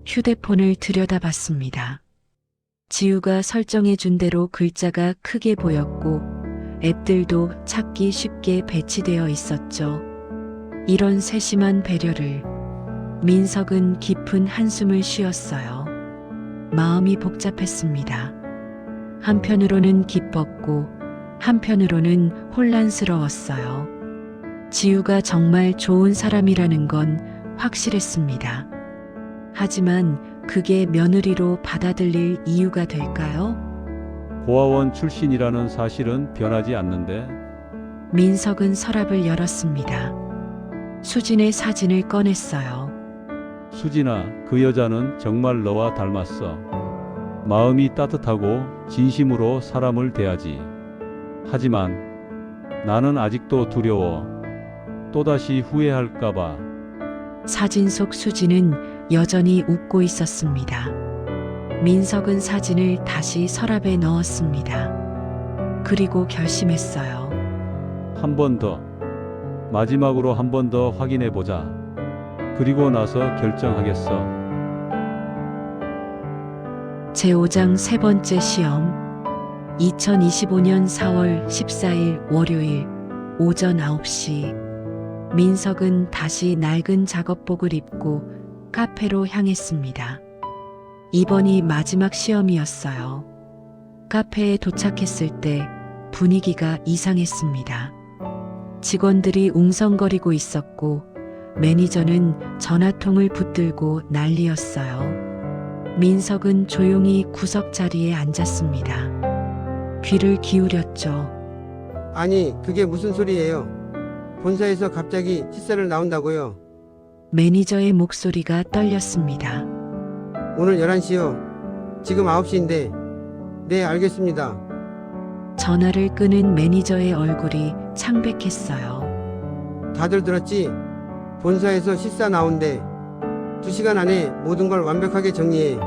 휴대폰을 들여다봤습니다. 지우가 설정해 준 대로 글자가 크게 보였고 앱들도 찾기 쉽게 배치되어 있었죠. 이런 세심한 배려를 민석은 깊은 한숨을 쉬었어요. 마음이 복잡했습니다. 한편으로는 기뻤고 한편으로는 혼란스러웠어요. 지우가 정말 좋은 사람이라는 건 확실했습니다. 하지만 그게 며느리로 받아들일 이유가 될까요? 고아원 출신이라는 사실은 변하지 않는데. 민석은 서랍을 열었습니다. 수진의 사진을 꺼냈어요. 수진아, 그 여자는 정말 너와 닮았어. 마음이 따뜻하고 진심으로 사람을 대하지. 하지만 나는 아직도 두려워. 또다시 후회할까봐. 사진 속 수진은 여전히 웃고 있었습니다. 민석은 사진을 다시 서랍에 넣었습니다. 그리고 결심했어요. 한 번 더. 마지막으로 한 번 더 확인해 보자. 그리고 나서 결정하겠어. 제5장 세 번째 시험. 2025년 4월 14일 월요일 오전 9시. 민석은 다시 낡은 작업복을 입고 카페로 향했습니다. 이번이 마지막 시험이었어요. 카페에 도착했을 때 분위기가 이상했습니다. 직원들이 웅성거리고 있었고 매니저는 전화통을 붙들고 난리였어요. 민석은 조용히 구석 자리에 앉았습니다. 귀를 기울였죠. 아니, 그게 무슨 소리예요? 본사에서 갑자기 시세를 나온다고요? 매니저의 목소리가 떨렸습니다. 오늘 11시요. 지금 9시인데. 네, 알겠습니다. 전화를 끄는 매니저의 얼굴이 창백했어요. 다들 들었지? 본사에서 시사 나온대. 2시간 안에 모든 걸 완벽하게 정리해.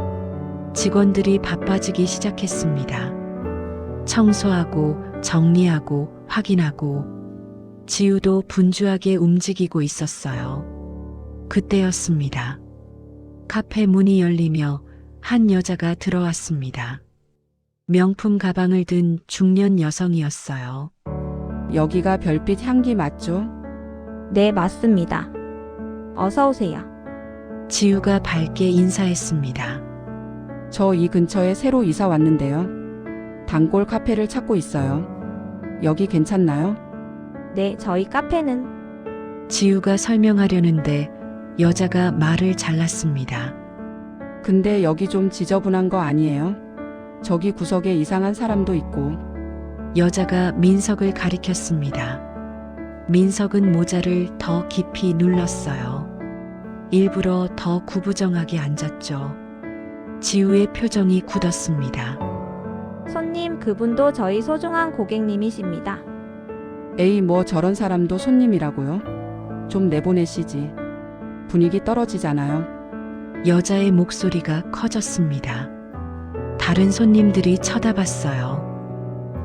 직원들이 바빠지기 시작했습니다. 청소하고 정리하고 확인하고 지우도 분주하게 움직이고 있었어요. 그때였습니다. 카페 문이 열리며 한 여자가 들어왔습니다. 명품 가방을 든 중년 여성이었어요. 여기가 별빛 향기 맞죠? 네, 맞습니다. 어서 오세요. 지우가 밝게 인사했습니다. 저 이 근처에 새로 이사 왔는데요. 단골 카페를 찾고 있어요. 여기 괜찮나요? 네, 저희 카페는 지우가 설명하려는데 여자가 말을 잘랐습니다. 근데 여기 좀 지저분한 거 아니에요? 저기 구석에 이상한 사람도 있고. 여자가 민석을 가리켰습니다. 민석은 모자를 더 깊이 눌렀어요. 일부러 더 구부정하게 앉았죠. 지우의 표정이 굳었습니다. 손님, 그분도 저희 소중한 고객님이십니다. 에이, 뭐 저런 사람도 손님이라고요? 좀 내보내시지. 분위기 떨어지잖아요. 여자의 목소리가 커졌습니다. 다른 손님들이 쳐다봤어요.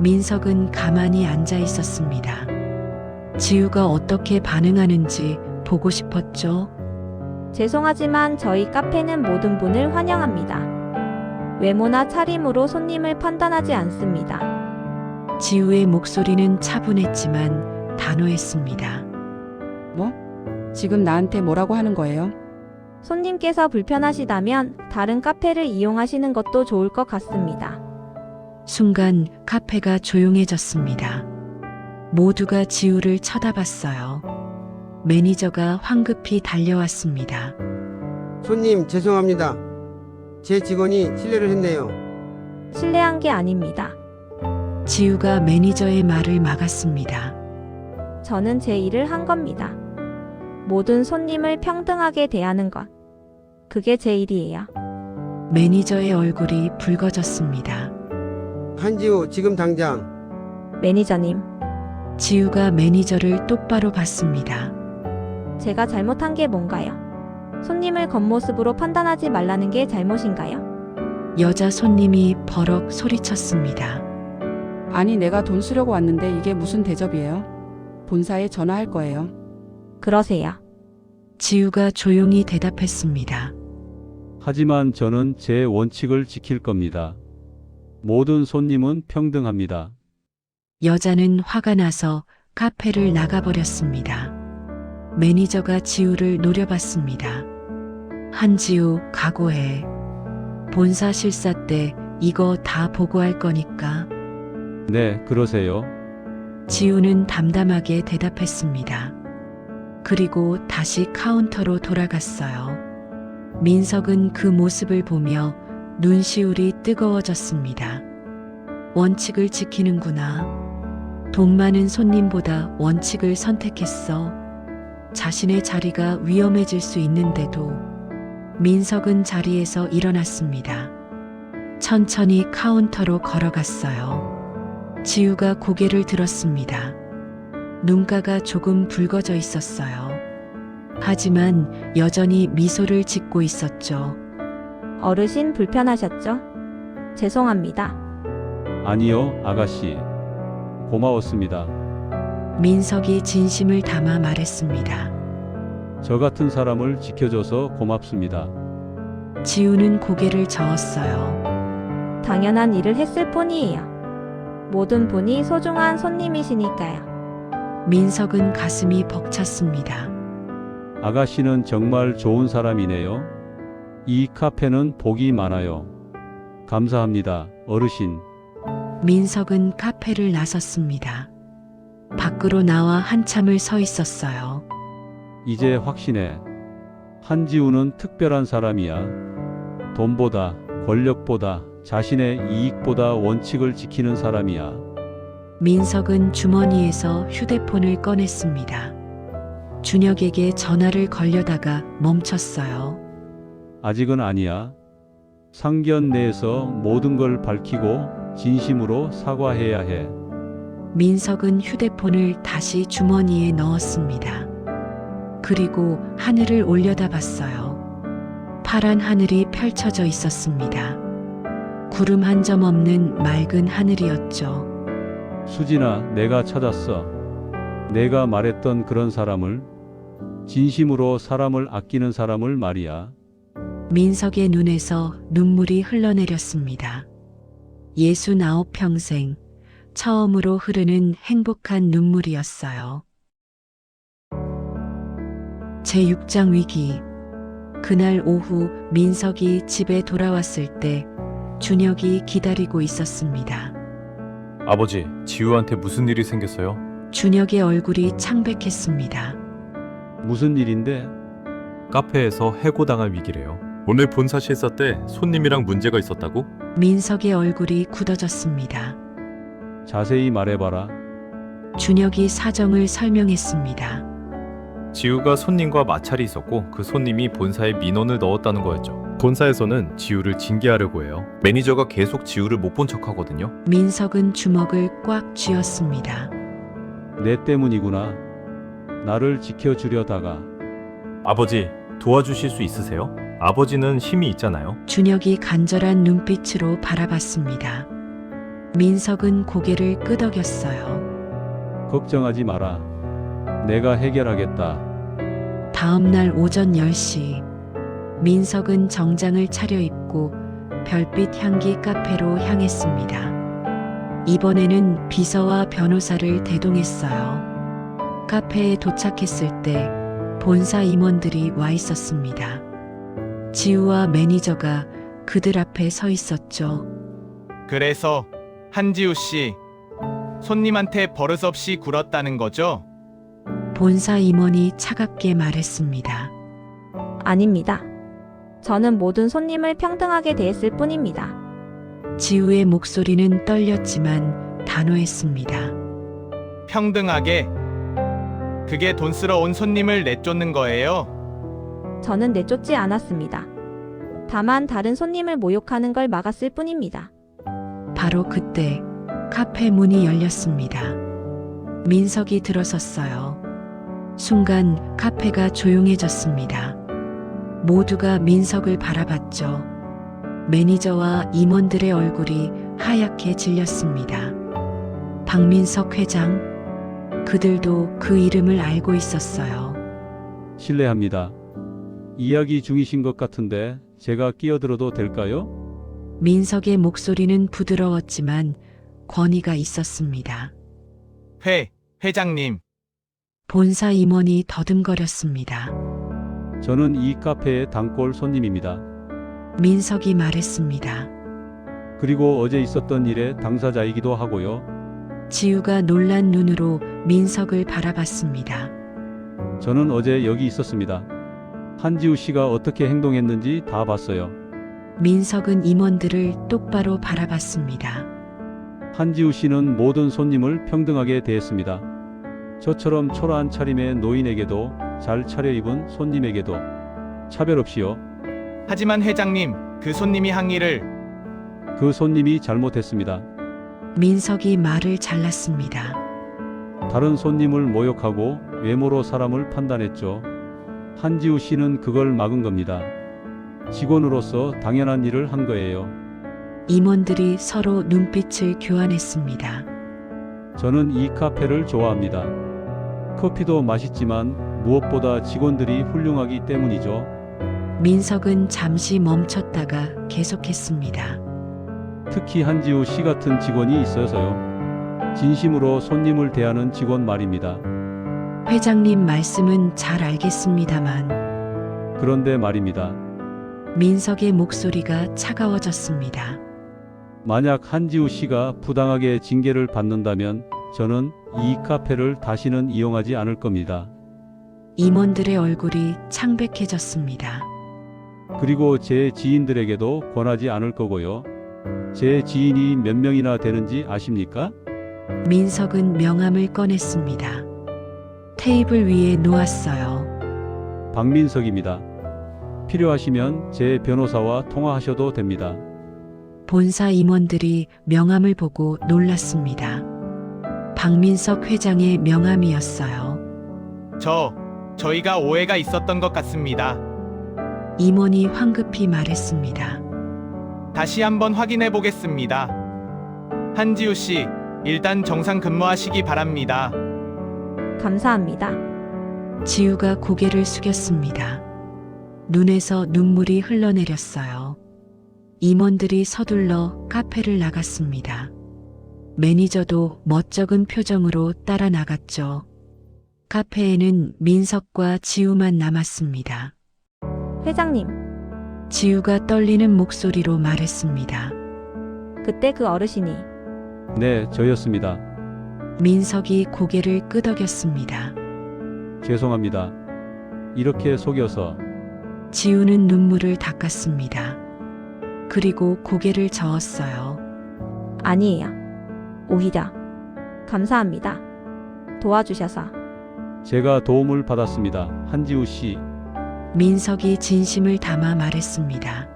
민석은 가만히 앉아 있었습니다. 지우가 어떻게 반응하는지 보고 싶었죠. 죄송하지만 저희 카페는 모든 분을 환영합니다. 외모나 차림으로 손님을 판단하지 않습니다. 지우의 목소리는 차분했지만 단호했습니다. 뭐? 지금 나한테 뭐라고 하는 거예요? 손님께서 불편하시다면 다른 카페를 이용하시는 것도 좋을 것 같습니다. 순간 카페가 조용해졌습니다. 모두가 지우를 쳐다봤어요. 매니저가 황급히 달려왔습니다. 손님, 죄송합니다. 제 직원이 실례를 했네요. 실례한 게 아닙니다. 지우가 매니저의 말을 막았습니다. 저는 제 일을 한 겁니다. 모든 손님을 평등하게 대하는 것. 그게 제 일이에요. 매니저의 얼굴이 붉어졌습니다. 한지우, 지금 당장. 매니저님, 지우가 매니저를 똑바로 봤습니다. 제가 잘못한 게 뭔가요? 손님을 겉모습으로 판단하지 말라는 게 잘못인가요? 여자 손님이 버럭 소리쳤습니다. 아니, 내가 돈 쓰려고 왔는데 이게 무슨 대접이에요? 본사에 전화할 거예요. 그러세요. 지우가 조용히 대답했습니다. 하지만 저는 제 원칙을 지킬 겁니다. 모든 손님은 평등합니다. 여자는 화가 나서 카페를 나가버렸습니다. 매니저가 지우를 노려봤습니다. 한지우, 각오해. 본사 실사 때 이거 다 보고할 거니까. 네, 그러세요. 지우는 담담하게 대답했습니다. 그리고 다시 카운터로 돌아갔어요. 민석은 그 모습을 보며 눈시울이 뜨거워졌습니다. 원칙을 지키는구나. 돈 많은 손님보다 원칙을 선택했어. 자신의 자리가 위험해질 수 있는데도 민석은 자리에서 일어났습니다. 천천히 카운터로 걸어갔어요. 지우가 고개를 들었습니다. 눈가가 조금 붉어져 있었어요. 하지만 여전히 미소를 짓고 있었죠. 어르신 불편하셨죠? 죄송합니다. 아니요, 아가씨. 고마웠습니다. 민석이 진심을 담아 말했습니다. 저 같은 사람을 지켜줘서 고맙습니다. 지우는 고개를 저었어요. 당연한 일을 했을 뿐이에요. 모든 분이 소중한 손님이시니까요. 민석은 가슴이 벅찼습니다. 아가씨는 정말 좋은 사람이네요. 이 카페는 복이 많아요. 감사합니다, 어르신. 민석은 카페를 나섰습니다. 밖으로 나와 한참을 서 있었어요. 이제 확신해. 한지우는 특별한 사람이야. 돈보다, 권력보다, 자신의 이익보다 원칙을 지키는 사람이야. 민석은 주머니에서 휴대폰을 꺼냈습니다. 준혁에게 전화를 걸려다가 멈췄어요. 아직은 아니야. 상견 내에서 모든 걸 밝히고 진심으로 사과해야 해. 민석은 휴대폰을 다시 주머니에 넣었습니다. 그리고 하늘을 올려다봤어요. 파란 하늘이 펼쳐져 있었습니다. 구름 한 점 없는 맑은 하늘이었죠. 수진아, 내가 찾았어. 내가 말했던 그런 사람을, 진심으로 사람을 아끼는 사람을 말이야. 민석의 눈에서 눈물이 흘러내렸습니다. 69평생 처음으로 흐르는 행복한 눈물이었어요. 제6장 위기. 그날 오후 민석이 집에 돌아왔을 때 준혁이 기다리고 있었습니다. 아버지, 지우한테 무슨 일이 생겼어요? 준혁의 얼굴이 창백했습니다. 무슨 일인데? 카페에서 해고당할 위기래요. 오늘 본사 실사 때 손님이랑 문제가 있었다고? 민석의 얼굴이 굳어졌습니다. 자세히 말해봐라. 준혁이 사정을 설명했습니다. 지우가 손님과 마찰이 있었고 그 손님이 본사에 민원을 넣었다는 거였죠. 본사에서는 지우를 징계하려고 해요. 매니저가 계속 지우를 못 본 척하거든요. 민석은 주먹을 꽉 쥐었습니다. 내 때문이구나. 나를 지켜주려다가. 아버지, 도와주실 수 있으세요? 아버지는 힘이 있잖아요. 준혁이 간절한 눈빛으로 바라봤습니다. 민석은 고개를 끄덕였어요. 걱정하지 마라. 내가 해결하겠다. 다음 날 오전 10시 민석은 정장을 차려입고 별빛 향기 카페로 향했습니다. 이번에는 비서와 변호사를 대동했어요. 카페에 도착했을 때 본사 임원들이 와 있었습니다. 지우와 매니저가 그들 앞에 서 있었죠. 그래서 한지우 씨, 손님한테 버릇없이 굴었다는 거죠? 본사 임원이 차갑게 말했습니다. 아닙니다. 저는 모든 손님을 평등하게 대했을 뿐입니다. 지우의 목소리는 떨렸지만 단호했습니다. 평등하게? 그게 돈 쓰러 온 손님을 내쫓는 거예요? 저는 내쫓지 않았습니다. 다만 다른 손님을 모욕하는 걸 막았을 뿐입니다. 바로 그때 카페 문이 열렸습니다. 민석이 들어섰어요. 순간 카페가 조용해졌습니다. 모두가 민석을 바라봤죠. 매니저와 임원들의 얼굴이 하얗게 질렸습니다. 박민석 회장, 그들도 그 이름을 알고 있었어요. 실례합니다. 이야기 중이신 것 같은데 제가 끼어들어도 될까요? 민석의 목소리는 부드러웠지만 권위가 있었습니다. 회장님. 본사 임원이 더듬거렸습니다. 저는 이 카페의 단골 손님입니다. 민석이 말했습니다. 그리고 어제 있었던 일의 당사자이기도 하고요. 지우가 놀란 눈으로 민석을 바라봤습니다. 저는 어제 여기 있었습니다. 한지우 씨가 어떻게 행동했는지 다 봤어요. 민석은 임원들을 똑바로 바라봤습니다. 한지우 씨는 모든 손님을 평등하게 대했습니다. 저처럼 초라한 차림의 노인에게도 잘 차려입은 손님에게도 차별 없이요. 하지만 회장님, 그 손님이 항의를 그 손님이 잘못했습니다. 민석이 말을 잘랐습니다. 다른 손님을 모욕하고 외모로 사람을 판단했죠. 한지우 씨는 그걸 막은 겁니다. 직원으로서 당연한 일을 한 거예요. 임원들이 서로 눈빛을 교환했습니다. 저는 이 카페를 좋아합니다. 커피도 맛있지만 무엇보다 직원들이 훌륭하기 때문이죠. 민석은 잠시 멈췄다가 계속했습니다. 특히 한지우 씨 같은 직원이 있어서요. 진심으로 손님을 대하는 직원 말입니다. 회장님 말씀은 잘 알겠습니다만. 그런데 말입니다. 민석의 목소리가 차가워졌습니다. 만약 한지우 씨가 부당하게 징계를 받는다면 저는 이 카페를 다시는 이용하지 않을 겁니다. 임원들의 얼굴이 창백해졌습니다. 그리고 제 지인들에게도 권하지 않을 거고요. 제 지인이 몇 명이나 되는지 아십니까? 민석은 명함을 꺼냈습니다. 테이블 위에 놓았어요. 박민석입니다. 필요하시면 제 변호사와 통화하셔도 됩니다. 본사 임원들이 명함을 보고 놀랐습니다. 박민석 회장의 명함이었어요. 저희가 오해가 있었던 것 같습니다. 임원이 황급히 말했습니다. 다시 한번 확인해 보겠습니다. 한지우 씨, 일단 정상 근무하시기 바랍니다. 감사합니다. 지우가 고개를 숙였습니다. 눈에서 눈물이 흘러내렸어요. 임원들이 서둘러 카페를 나갔습니다. 매니저도 멋쩍은 표정으로 따라 나갔죠. 카페에는 민석과 지우만 남았습니다. 회장님, 지우가 떨리는 목소리로 말했습니다. 그때 그 어르신이 네, 저였습니다. 민석이 고개를 끄덕였습니다. 죄송합니다. 이렇게 속여서. 지우는 눈물을 닦았습니다. 그리고 고개를 저었어요. 아니에요. 오히려 감사합니다. 도와주셔서. 제가 도움을 받았습니다. 한지우 씨. 민석이 진심을 담아 말했습니다.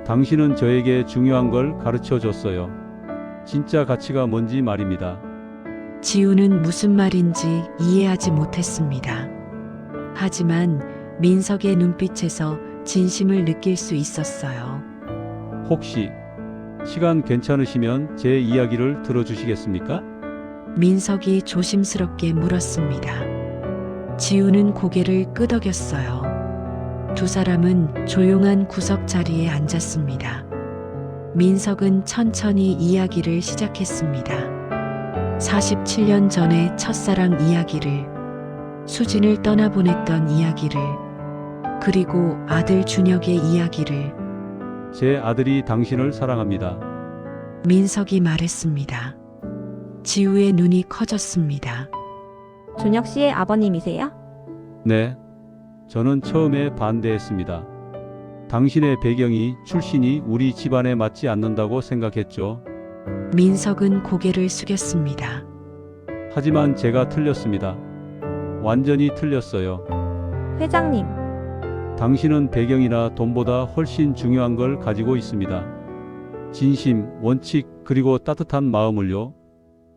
당신은 저에게 중요한 걸 가르쳐 줬어요. 진짜 가치가 뭔지 말입니다. 지우는 무슨 말인지 이해하지 못했습니다. 하지만 민석의 눈빛에서 진심을 느낄 수 있었어요. 혹시 시간 괜찮으시면 제 이야기를 들어주시겠습니까? 민석이 조심스럽게 물었습니다. 지우는 고개를 끄덕였어요. 두 사람은 조용한 구석 자리에 앉았습니다. 민석은 천천히 이야기를 시작했습니다. 47년 전의 첫사랑 이야기를, 수진을 떠나보냈던 이야기를, 그리고 아들 준혁의 이야기를. 제 아들이 당신을 사랑합니다. 민석이 말했습니다. 지우의 눈이 커졌습니다. 준혁 씨의 아버님이세요? 네. 저는 처음에 반대했습니다. 당신의 배경이, 출신이 우리 집안에 맞지 않는다고 생각했죠. 민석은 고개를 숙였습니다. 하지만 제가 틀렸습니다. 완전히 틀렸어요. 회장님, 당신은 배경이나 돈보다 훨씬 중요한 걸 가지고 있습니다. 진심, 원칙, 그리고 따뜻한 마음을요.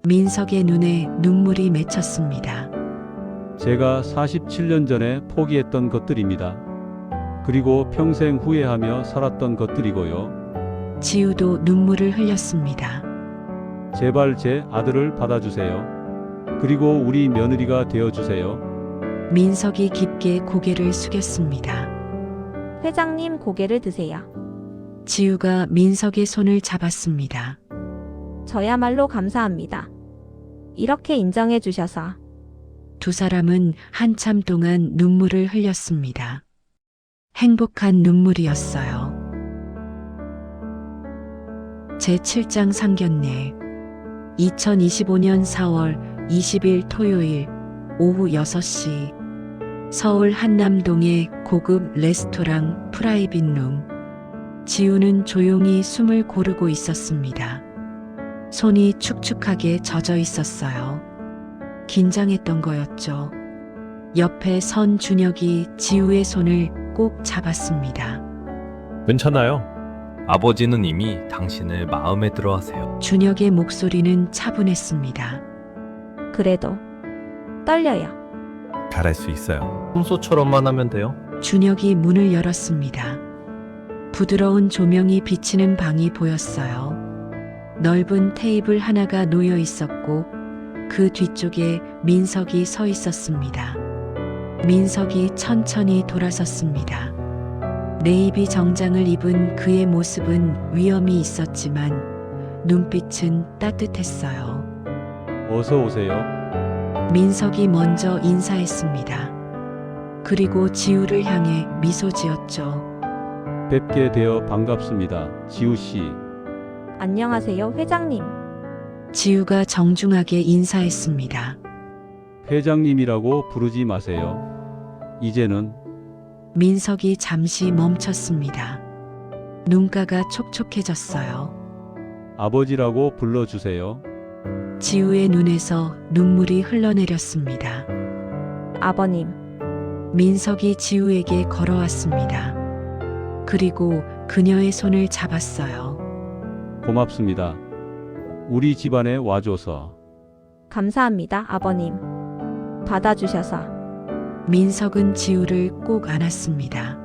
민석의 눈에 눈물이 맺혔습니다. 제가 47년 전에 포기했던 것들입니다. 그리고 평생 후회하며 살았던 것들이고요. 지우도 눈물을 흘렸습니다. 제발 제 아들을 받아주세요. 그리고 우리 며느리가 되어주세요. 민석이 깊게 고개를 숙였습니다. 회장님 고개를 드세요. 지우가 민석의 손을 잡았습니다. 저야말로 감사합니다. 이렇게 인정해 주셔서. 두 사람은 한참 동안 눈물을 흘렸습니다. 행복한 눈물이었어요. 제7장 상견례 2025년 4월 20일 토요일 오후 6시 서울 한남동의 고급 레스토랑 프라이빗룸. 지우는 조용히 숨을 고르고 있었습니다. 손이 축축하게 젖어 있었어요. 긴장했던 거였죠. 옆에 선 준혁이 지우의 손을 꼭 잡았습니다. 괜찮아요. 아버지는 이미 당신을 마음에 들어 하세요. 준혁의 목소리는 차분했습니다. 그래도 떨려요. 잘할 수 있어요. 평소처럼만 하면 돼요. 준혁이 문을 열었습니다. 부드러운 조명이 비치는 방이 보였어요. 넓은 테이블 하나가 놓여 있었고 그 뒤쪽에 민석이 서 있었습니다. 민석이 천천히 돌아섰습니다. 네이비 정장을 입은 그의 모습은 위험이 있었지만 눈빛은 따뜻했어요. 어서 오세요. 민석이 먼저 인사했습니다. 그리고 지우를 향해 미소 지었죠. 뵙게 되어 반갑습니다. 지우 씨. 안녕하세요, 회장님. 지우가 정중하게 인사했습니다. 회장님이라고 부르지 마세요. 이제는 민석이 잠시 멈췄습니다. 눈가가 촉촉해졌어요. 아버지라고 불러주세요. 지우의 눈에서 눈물이 흘러내렸습니다. 아버님. 민석이 지우에게 걸어왔습니다. 그리고 그녀의 손을 잡았어요. 고맙습니다. 우리 집안에 와줘서. 감사합니다, 아버님. 받아주셔서. 민석은 지우를 꼭 안았습니다.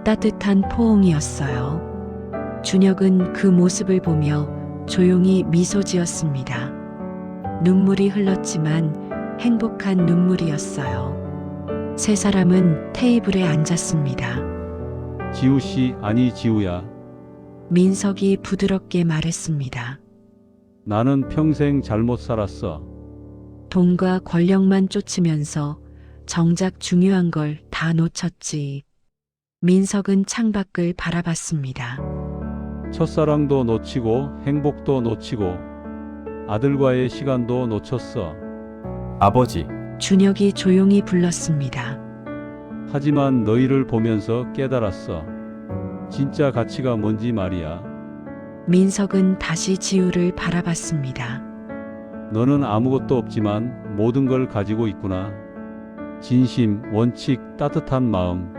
따뜻한 포옹이었어요. 준혁은 그 모습을 보며 조용히 미소 지었습니다. 눈물이 흘렀지만 행복한 눈물이었어요. 세 사람은 테이블에 앉았습니다. 지우 씨, 아니 지우야. 민석이 부드럽게 말했습니다. 나는 평생 잘못 살았어. 돈과 권력만 쫓으면서 정작 중요한 걸 다 놓쳤지. 민석은 창밖을 바라봤습니다. 첫사랑도 놓치고 행복도 놓치고 아들과의 시간도 놓쳤어. 아버지. 준혁이 조용히 불렀습니다. 하지만 너희를 보면서 깨달았어. 진짜 가치가 뭔지 말이야. 민석은 다시 지우를 바라봤습니다. 너는 아무것도 없지만 모든 걸 가지고 있구나. 진심, 원칙, 따뜻한 마음.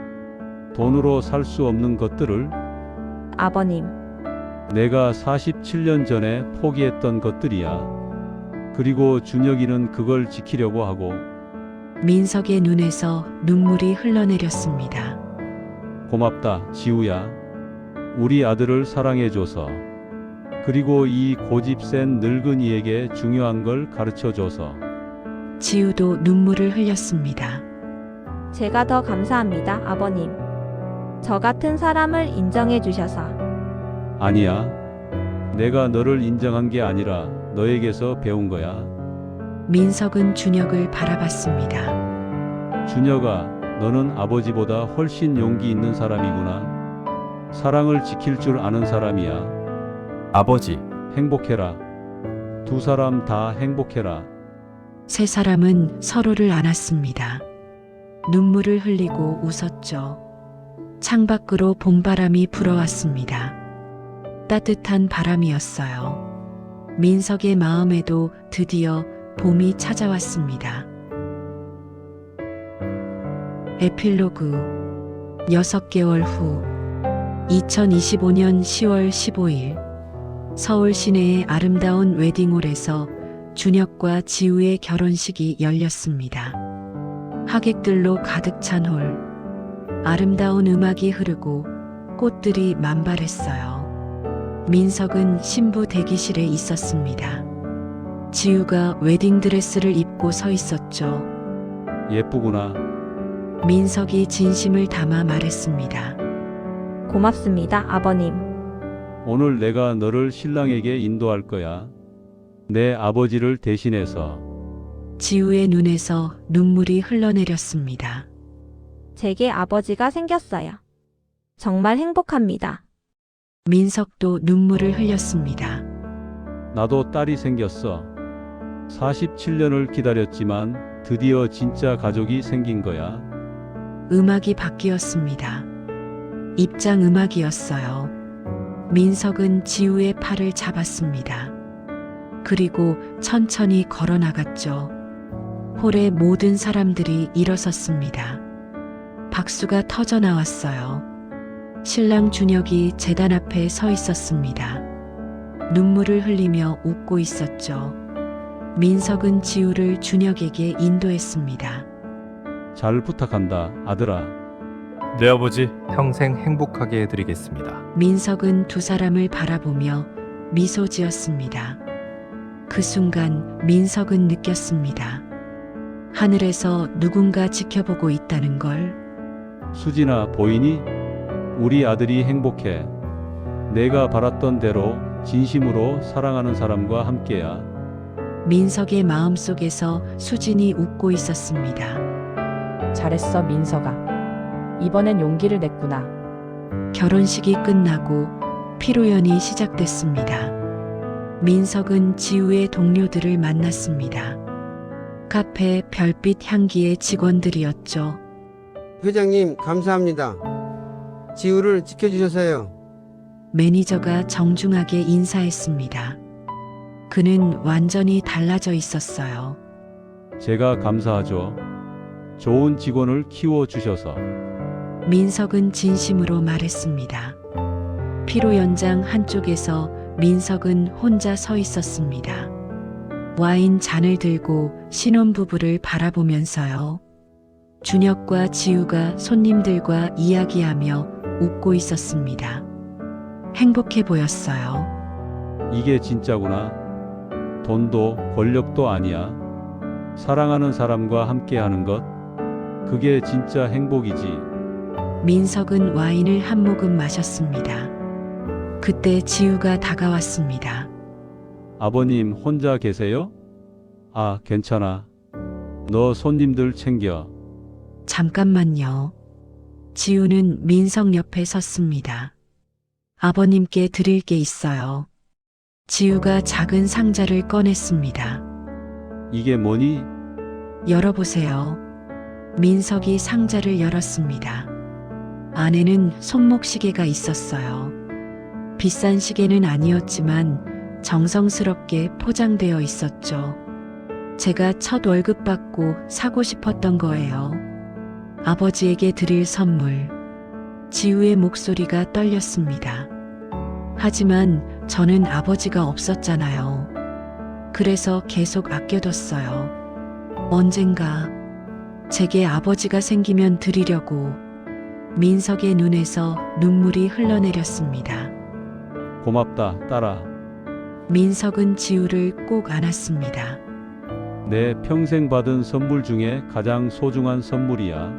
돈으로 살 수 없는 것들을. 아버님. 내가 47년 전에 포기했던 것들이야. 그리고 준혁이는 그걸 지키려고 하고. 민석의 눈에서 눈물이 흘러내렸습니다. 고맙다, 지우야. 우리 아들을 사랑해줘서. 그리고 이 고집 센 늙은이에게 중요한 걸 가르쳐줘서. 지우도 눈물을 흘렸습니다. 제가 더 감사합니다, 아버님. 저 같은 사람을 인정해 주셔서. 아니야. 내가 너를 인정한 게 아니라 너에게서 배운 거야. 민석은 준혁을 바라봤습니다. 준혁아, 너는 아버지보다 훨씬 용기 있는 사람이구나. 사랑을 지킬 줄 아는 사람이야. 아버지. 행복해라. 두 사람 다 행복해라. 세 사람은 서로를 안았습니다. 눈물을 흘리고 웃었죠. 창밖으로 봄바람이 불어왔습니다. 따뜻한 바람이었어요. 민석의 마음에도 드디어 봄이 찾아왔습니다. 에필로그 6개월 후 2025년 10월 15일 서울 시내의 아름다운 웨딩홀에서 준혁과 지우의 결혼식이 열렸습니다. 하객들로 가득 찬 홀. 아름다운 음악이 흐르고 꽃들이 만발했어요. 민석은 신부 대기실에 있었습니다. 지우가 웨딩드레스를 입고 서 있었죠. 예쁘구나. 민석이 진심을 담아 말했습니다. 고맙습니다, 아버님. 오늘 내가 너를 신랑에게 인도할 거야. 내 아버지를 대신해서. 지우의 눈에서 눈물이 흘러내렸습니다. 제게 아버지가 생겼어요. 정말 행복합니다. 민석도 눈물을 흘렸습니다. 나도 딸이 생겼어. 47년을 기다렸지만 드디어 진짜 가족이 생긴 거야. 음악이 바뀌었습니다. 입장 음악이었어요. 민석은 지우의 팔을 잡았습니다. 그리고 천천히 걸어 나갔죠. 홀의 모든 사람들이 일어섰습니다. 박수가 터져 나왔어요. 신랑 준혁이 제단 앞에 서 있었습니다. 눈물을 흘리며 웃고 있었죠. 민석은 지우를 준혁에게 인도했습니다. 잘 부탁한다, 아들아. 네 아버지, 평생 행복하게 해드리겠습니다. 민석은 두 사람을 바라보며 미소 지었습니다. 그 순간 민석은 느꼈습니다. 하늘에서 누군가 지켜보고 있다는 걸. 수진아, 보이니? 우리 아들이 행복해. 내가 바랐던 대로 진심으로 사랑하는 사람과 함께야. 민석의 마음속에서 수진이 웃고 있었습니다. 잘했어, 민석아. 이번엔 용기를 냈구나. 결혼식이 끝나고 피로연이 시작됐습니다. 민석은 지우의 동료들을 만났습니다. 카페 별빛 향기의 직원들이었죠. 회장님, 감사합니다. 지우를 지켜주셔서요. 매니저가 정중하게 인사했습니다. 그는 완전히 달라져 있었어요. 제가 감사하죠. 좋은 직원을 키워주셔서. 민석은 진심으로 말했습니다. 피로 연장 한쪽에서 민석은 혼자 서 있었습니다. 와인 잔을 들고 신혼부부를 바라보면서요. 준혁과 지우가 손님들과 이야기하며 웃고 있었습니다. 행복해 보였어요. 이게 진짜구나. 돈도 권력도 아니야. 사랑하는 사람과 함께하는 것. 그게 진짜 행복이지. 민석은 와인을 한 모금 마셨습니다. 그때 지우가 다가왔습니다. 아버님 혼자 계세요? 아, 괜찮아. 너 손님들 챙겨. 잠깐만요. 지우는 민석 옆에 섰습니다. 아버님께 드릴 게 있어요. 지우가 작은 상자를 꺼냈습니다. 이게 뭐니? 열어보세요. 민석이 상자를 열었습니다. 안에는 손목시계가 있었어요. 비싼 시계는 아니었지만 정성스럽게 포장되어 있었죠. 제가 첫 월급 받고 사고 싶었던 거예요. 아버지에게 드릴 선물. 지우의 목소리가 떨렸습니다. 하지만 저는 아버지가 없었잖아요. 그래서 계속 아껴뒀어요. 언젠가 제게 아버지가 생기면 드리려고. 민석의 눈에서 눈물이 흘러내렸습니다. 고맙다, 딸아. 민석은 지우를 꼭 안았습니다. 내 평생 받은 선물 중에 가장 소중한 선물이야.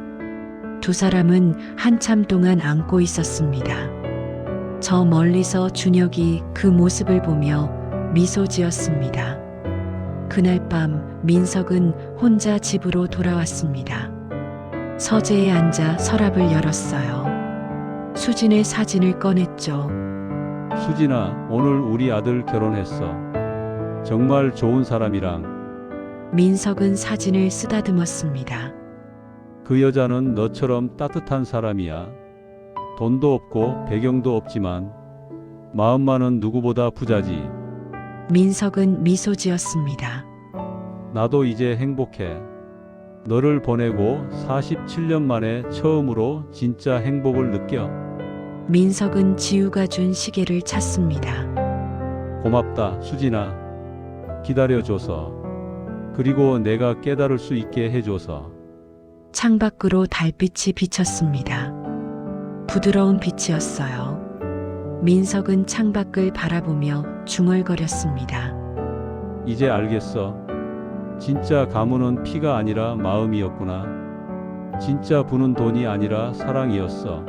두 사람은 한참 동안 안고 있었습니다. 저 멀리서 준혁이 그 모습을 보며 미소 지었습니다. 그날 밤 민석은 혼자 집으로 돌아왔습니다. 서재에 앉아 서랍을 열었어요. 수진의 사진을 꺼냈죠. 수진아, 오늘 우리 아들 결혼했어. 정말 좋은 사람이랑. 민석은 사진을 쓰다듬었습니다. 그 여자는 너처럼 따뜻한 사람이야. 돈도 없고 배경도 없지만 마음만은 누구보다 부자지. 민석은 미소 지었습니다. 나도 이제 행복해. 너를 보내고 47년 만에 처음으로 진짜 행복을 느껴. 민석은 지우가 준 시계를 찾습니다. 고맙다, 수진아. 기다려줘서. 그리고 내가 깨달을 수 있게 해줘서. 창밖으로 달빛이 비쳤습니다. 부드러운 빛이었어요. 민석은 창밖을 바라보며 중얼거렸습니다. 이제 알겠어. 진짜 가문은 피가 아니라 마음이었구나. 진짜 부는 돈이 아니라 사랑이었어.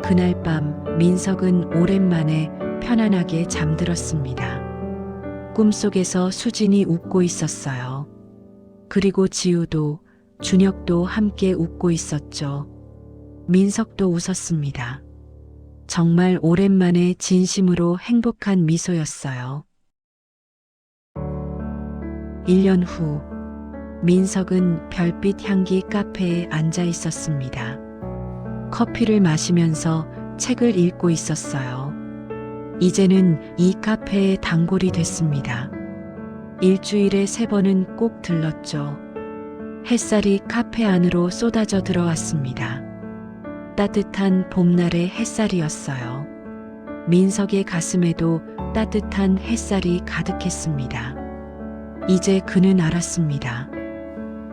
그날 밤 민석은 오랜만에 편안하게 잠들었습니다. 꿈속에서 수진이 웃고 있었어요. 그리고 지우도 준혁도 함께 웃고 있었죠. 민석도 웃었습니다. 정말 오랜만에 진심으로 행복한 미소였어요. 1년 후, 민석은 별빛 향기 카페에 앉아 있었습니다. 커피를 마시면서 책을 읽고 있었어요. 이제는 이 카페의 단골이 됐습니다. 일주일에 3번은 꼭 들렀죠. 햇살이 카페 안으로 쏟아져 들어왔습니다. 따뜻한 봄날의 햇살이었어요. 민석의 가슴에도 따뜻한 햇살이 가득했습니다. 이제 그는 알았습니다.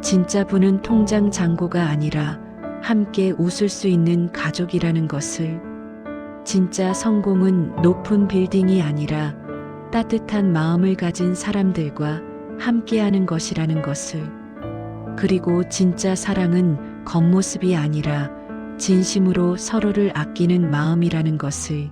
진짜 부는 통장 잔고가 아니라 함께 웃을 수 있는 가족이라는 것을. 진짜 성공은 높은 빌딩이 아니라 따뜻한 마음을 가진 사람들과 함께하는 것이라는 것을. 그리고 진짜 사랑은 겉모습이 아니라 진심으로 서로를 아끼는 마음이라는 것을.